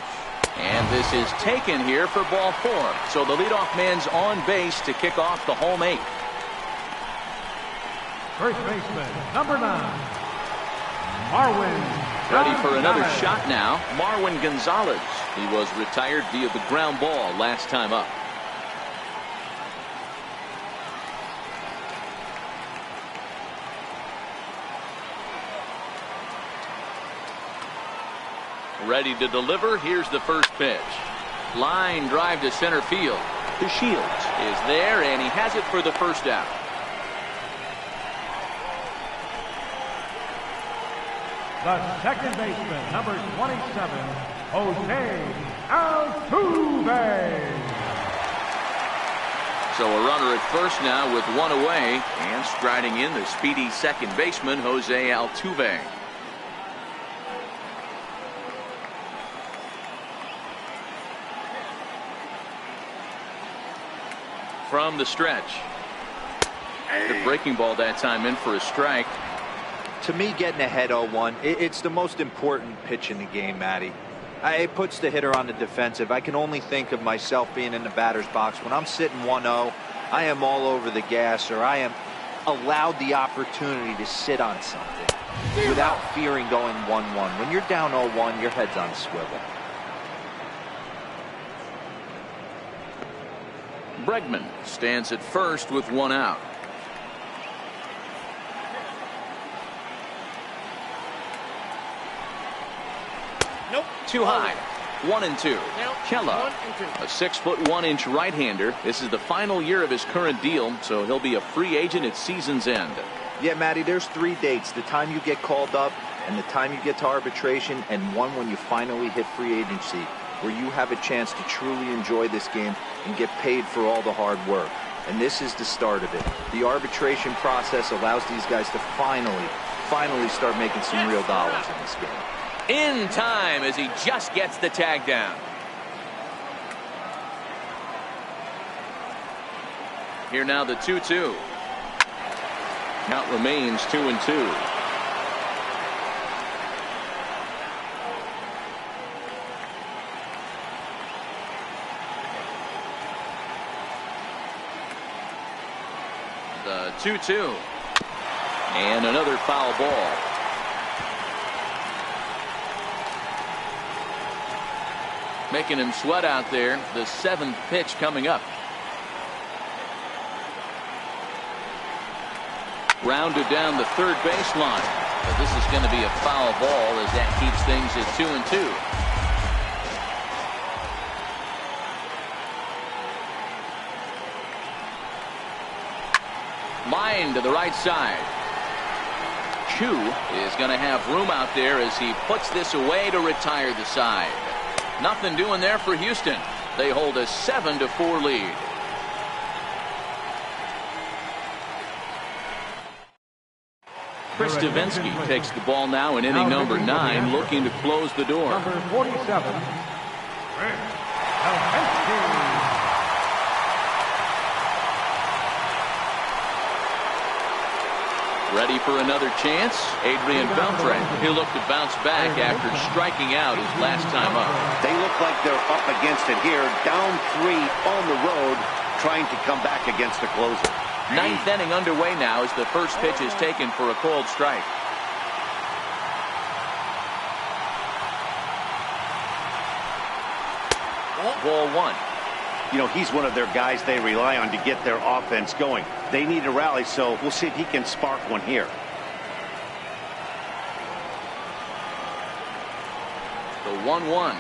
And this is taken here for ball 4. So the leadoff man's on base to kick off the home 8th. First baseman, number 9, Marwin. Ready for another shot now, Marwin Gonzalez. He was retired via the ground ball last time up. Ready to deliver. Here's the first pitch. Line drive to center field. DeShields is there, and he has it for the first out. The second baseman, number 27, Jose Altuve. So a runner at first now with 1 away, and striding in the speedy second baseman, Jose Altuve. From the stretch. The breaking ball that time in for a strike. To me, getting ahead 0-1, it's the most important pitch in the game, Matty. It puts the hitter on the defensive. I can only think of myself being in the batter's box. When I'm sitting 1-0, I am all over the gas, or I am allowed the opportunity to sit on something without fearing going 1-1. When you're down 0-1, your head's on a swivel. Bregman stands at first with 1 out. Nope. Too high. 1-2. Kela, 1-2. a 6'1" right-hander. This is the final year of his current deal, so he'll be a free agent at season's end. Yeah, Matty, there's 3 dates. The time you get called up, and the time you get to arbitration, and one when you finally hit free agency, where you have a chance to truly enjoy this game and get paid for all the hard work. And this is the start of it. The arbitration process allows these guys to finally start making some real dollars in this game. In time as he just gets the tag down. Here now the 2-2. Count remains 2-2. The 2-2. And another foul ball. Making him sweat out there. The 7th pitch coming up. Grounded down the third baseline. But this is going to be a foul ball as that keeps things at 2-2. Line to the right side. Chu is going to have room out there as he puts this away to retire the side. Nothing doing there for Houston. They hold a 7-4 lead. Chris Davinsky takes the ball now in inning number 9, looking to close the door. Number 47, Chris Davinsky. Ready for another chance? Adrian Beltre. He'll look to bounce back after striking out his last time up. They look like they're up against it here. Down 3 on the road, trying to come back against the closer. 9th inning underway now as the first pitch is taken for a called strike. Ball 1. You know, he's one of their guys they rely on to get their offense going. They need a rally, so we'll see if he can spark one here. The 1-1.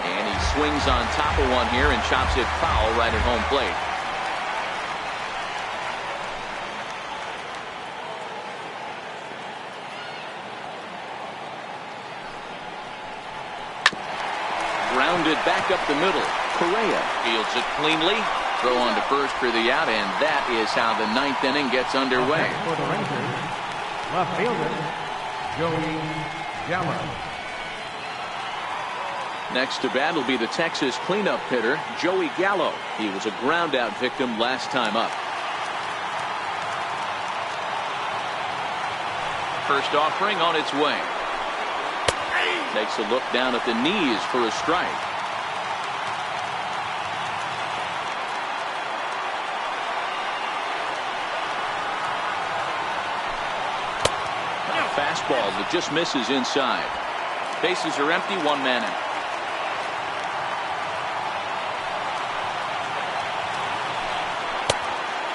And he swings on top of one here and chops it foul right at home plate. Grounded back up the middle. Correa fields it cleanly. Throw on to first for the out, and that is how the 9th inning gets underway. For the Rangers, left fielder, Joey Gallo. Next to bat will be the Texas cleanup hitter, Joey Gallo. He was a ground out victim last time up. First offering on its way. Takes a look down at the knees for a strike. Fastball that just misses inside. Bases are empty, 1 man out.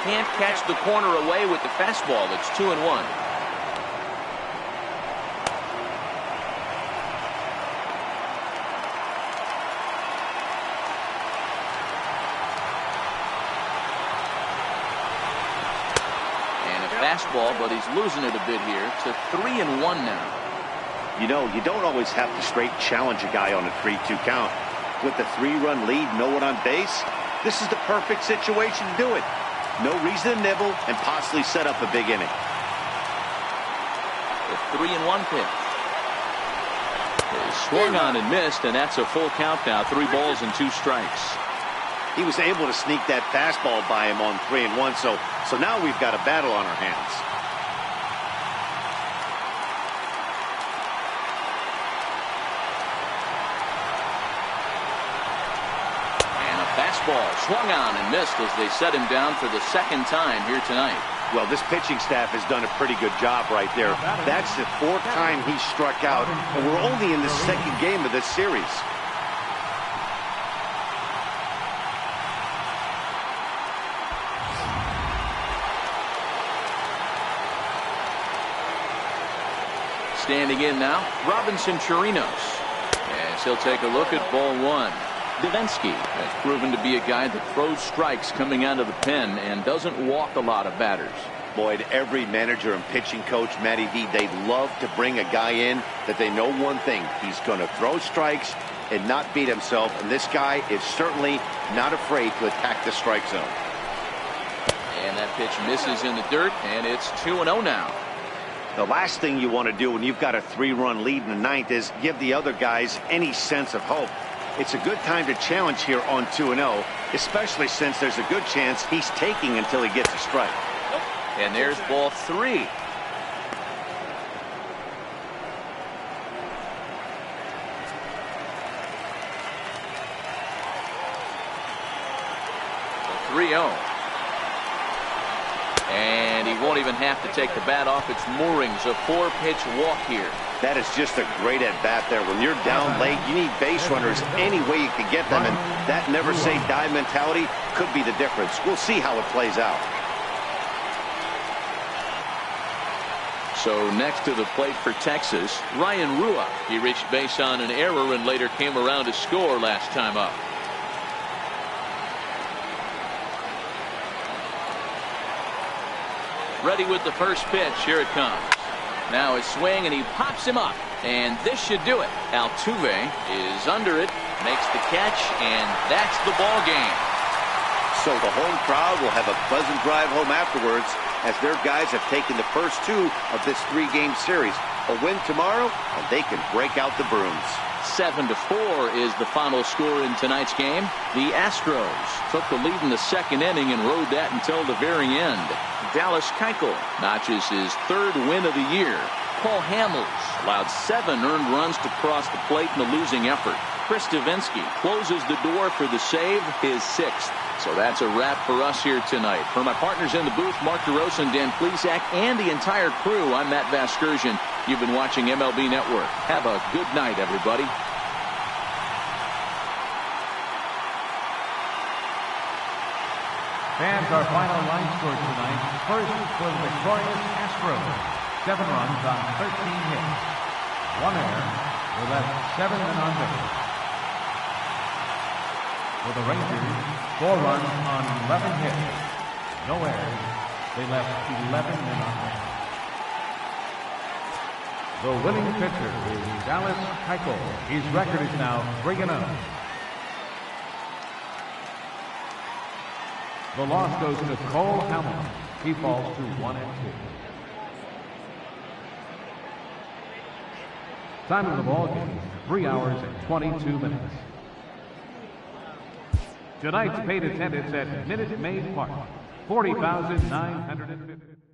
Can't catch the corner away with the fastball. It's 2-1. Fastball, but he's losing it a bit here. It's a 3-1 now. You know, you don't always have to straight challenge a guy on a 3-2 count. With the 3-run lead, no one on base, this is the perfect situation to do it. No reason to nibble and possibly set up a big inning. The 3-1 pitch. He swung on and missed, and that's a full count now. 3 balls and 2 strikes. He was able to sneak that fastball by him on 3-1, so now we've got a battle on our hands. And a fastball swung on and missed as they set him down for the 2nd time here tonight. Well, this pitching staff has done a pretty good job right there. That's the 4th time he struck out, and we're only in the 2nd game of this series. Standing in now, Robinson Chirinos. As he'll take a look at ball 1. Davinsky has proven to be a guy that throws strikes coming out of the pen and doesn't walk a lot of batters. Boyd, every manager and pitching coach, Matty V, they'd love to bring a guy in that they know one thing. He's going to throw strikes and not beat himself, and this guy is certainly not afraid to attack the strike zone. And that pitch misses in the dirt, and it's 2-0 now. The last thing you want to do when you've got a 3-run lead in the 9th is give the other guys any sense of hope. It's a good time to challenge here on 2-0, especially since there's a good chance he's taking until he gets a strike. And there's ball 3. The 3-0. And he won't even have to take the bat off its moorings. A 4-pitch walk here. That is just a great at-bat there. When you're down late, you need base runners any way you can get them, and that never-say-die mentality could be the difference. We'll see how it plays out. So next to the plate for Texas, Ryan Rua. He reached base on an error and later came around to score last time up. Ready with the first pitch. Here it comes. Now his swing, and he pops him up. And this should do it. Altuve is under it, makes the catch, and that's the ball game. So the home crowd will have a pleasant drive home afterwards, as their guys have taken the first 2 of this 3-game series. A win tomorrow, and they can break out the brooms. 7-4 is the final score in tonight's game. The Astros took the lead in the second inning and rode that until the very end. Dallas Keuchel notches his 3rd win of the year. Paul Hamels allowed 7 earned runs to cross the plate in a losing effort. Chris Davinsky closes the door for the save, his 6th. So that's a wrap for us here tonight. For my partners in the booth, Mark DeRosa and Dan Plesac, and the entire crew, I'm Matt Vasgersian. You've been watching MLB Network. Have a good night, everybody. Fans, our final line score tonight. First for the victorious Astros. 7 runs on 13 hits. 1 error. They left 7 men on base. For the Rangers, 4 runs on 11 hits. No errors. They left 11 men on base. The winning pitcher is Dallas Keuchel. His record is now 3-0. The loss goes to Cole Hamels. He falls to 1-2. Time of the ball game, 3 hours and 22 minutes. Tonight's paid attendance at Minute Maid Park, 40,950.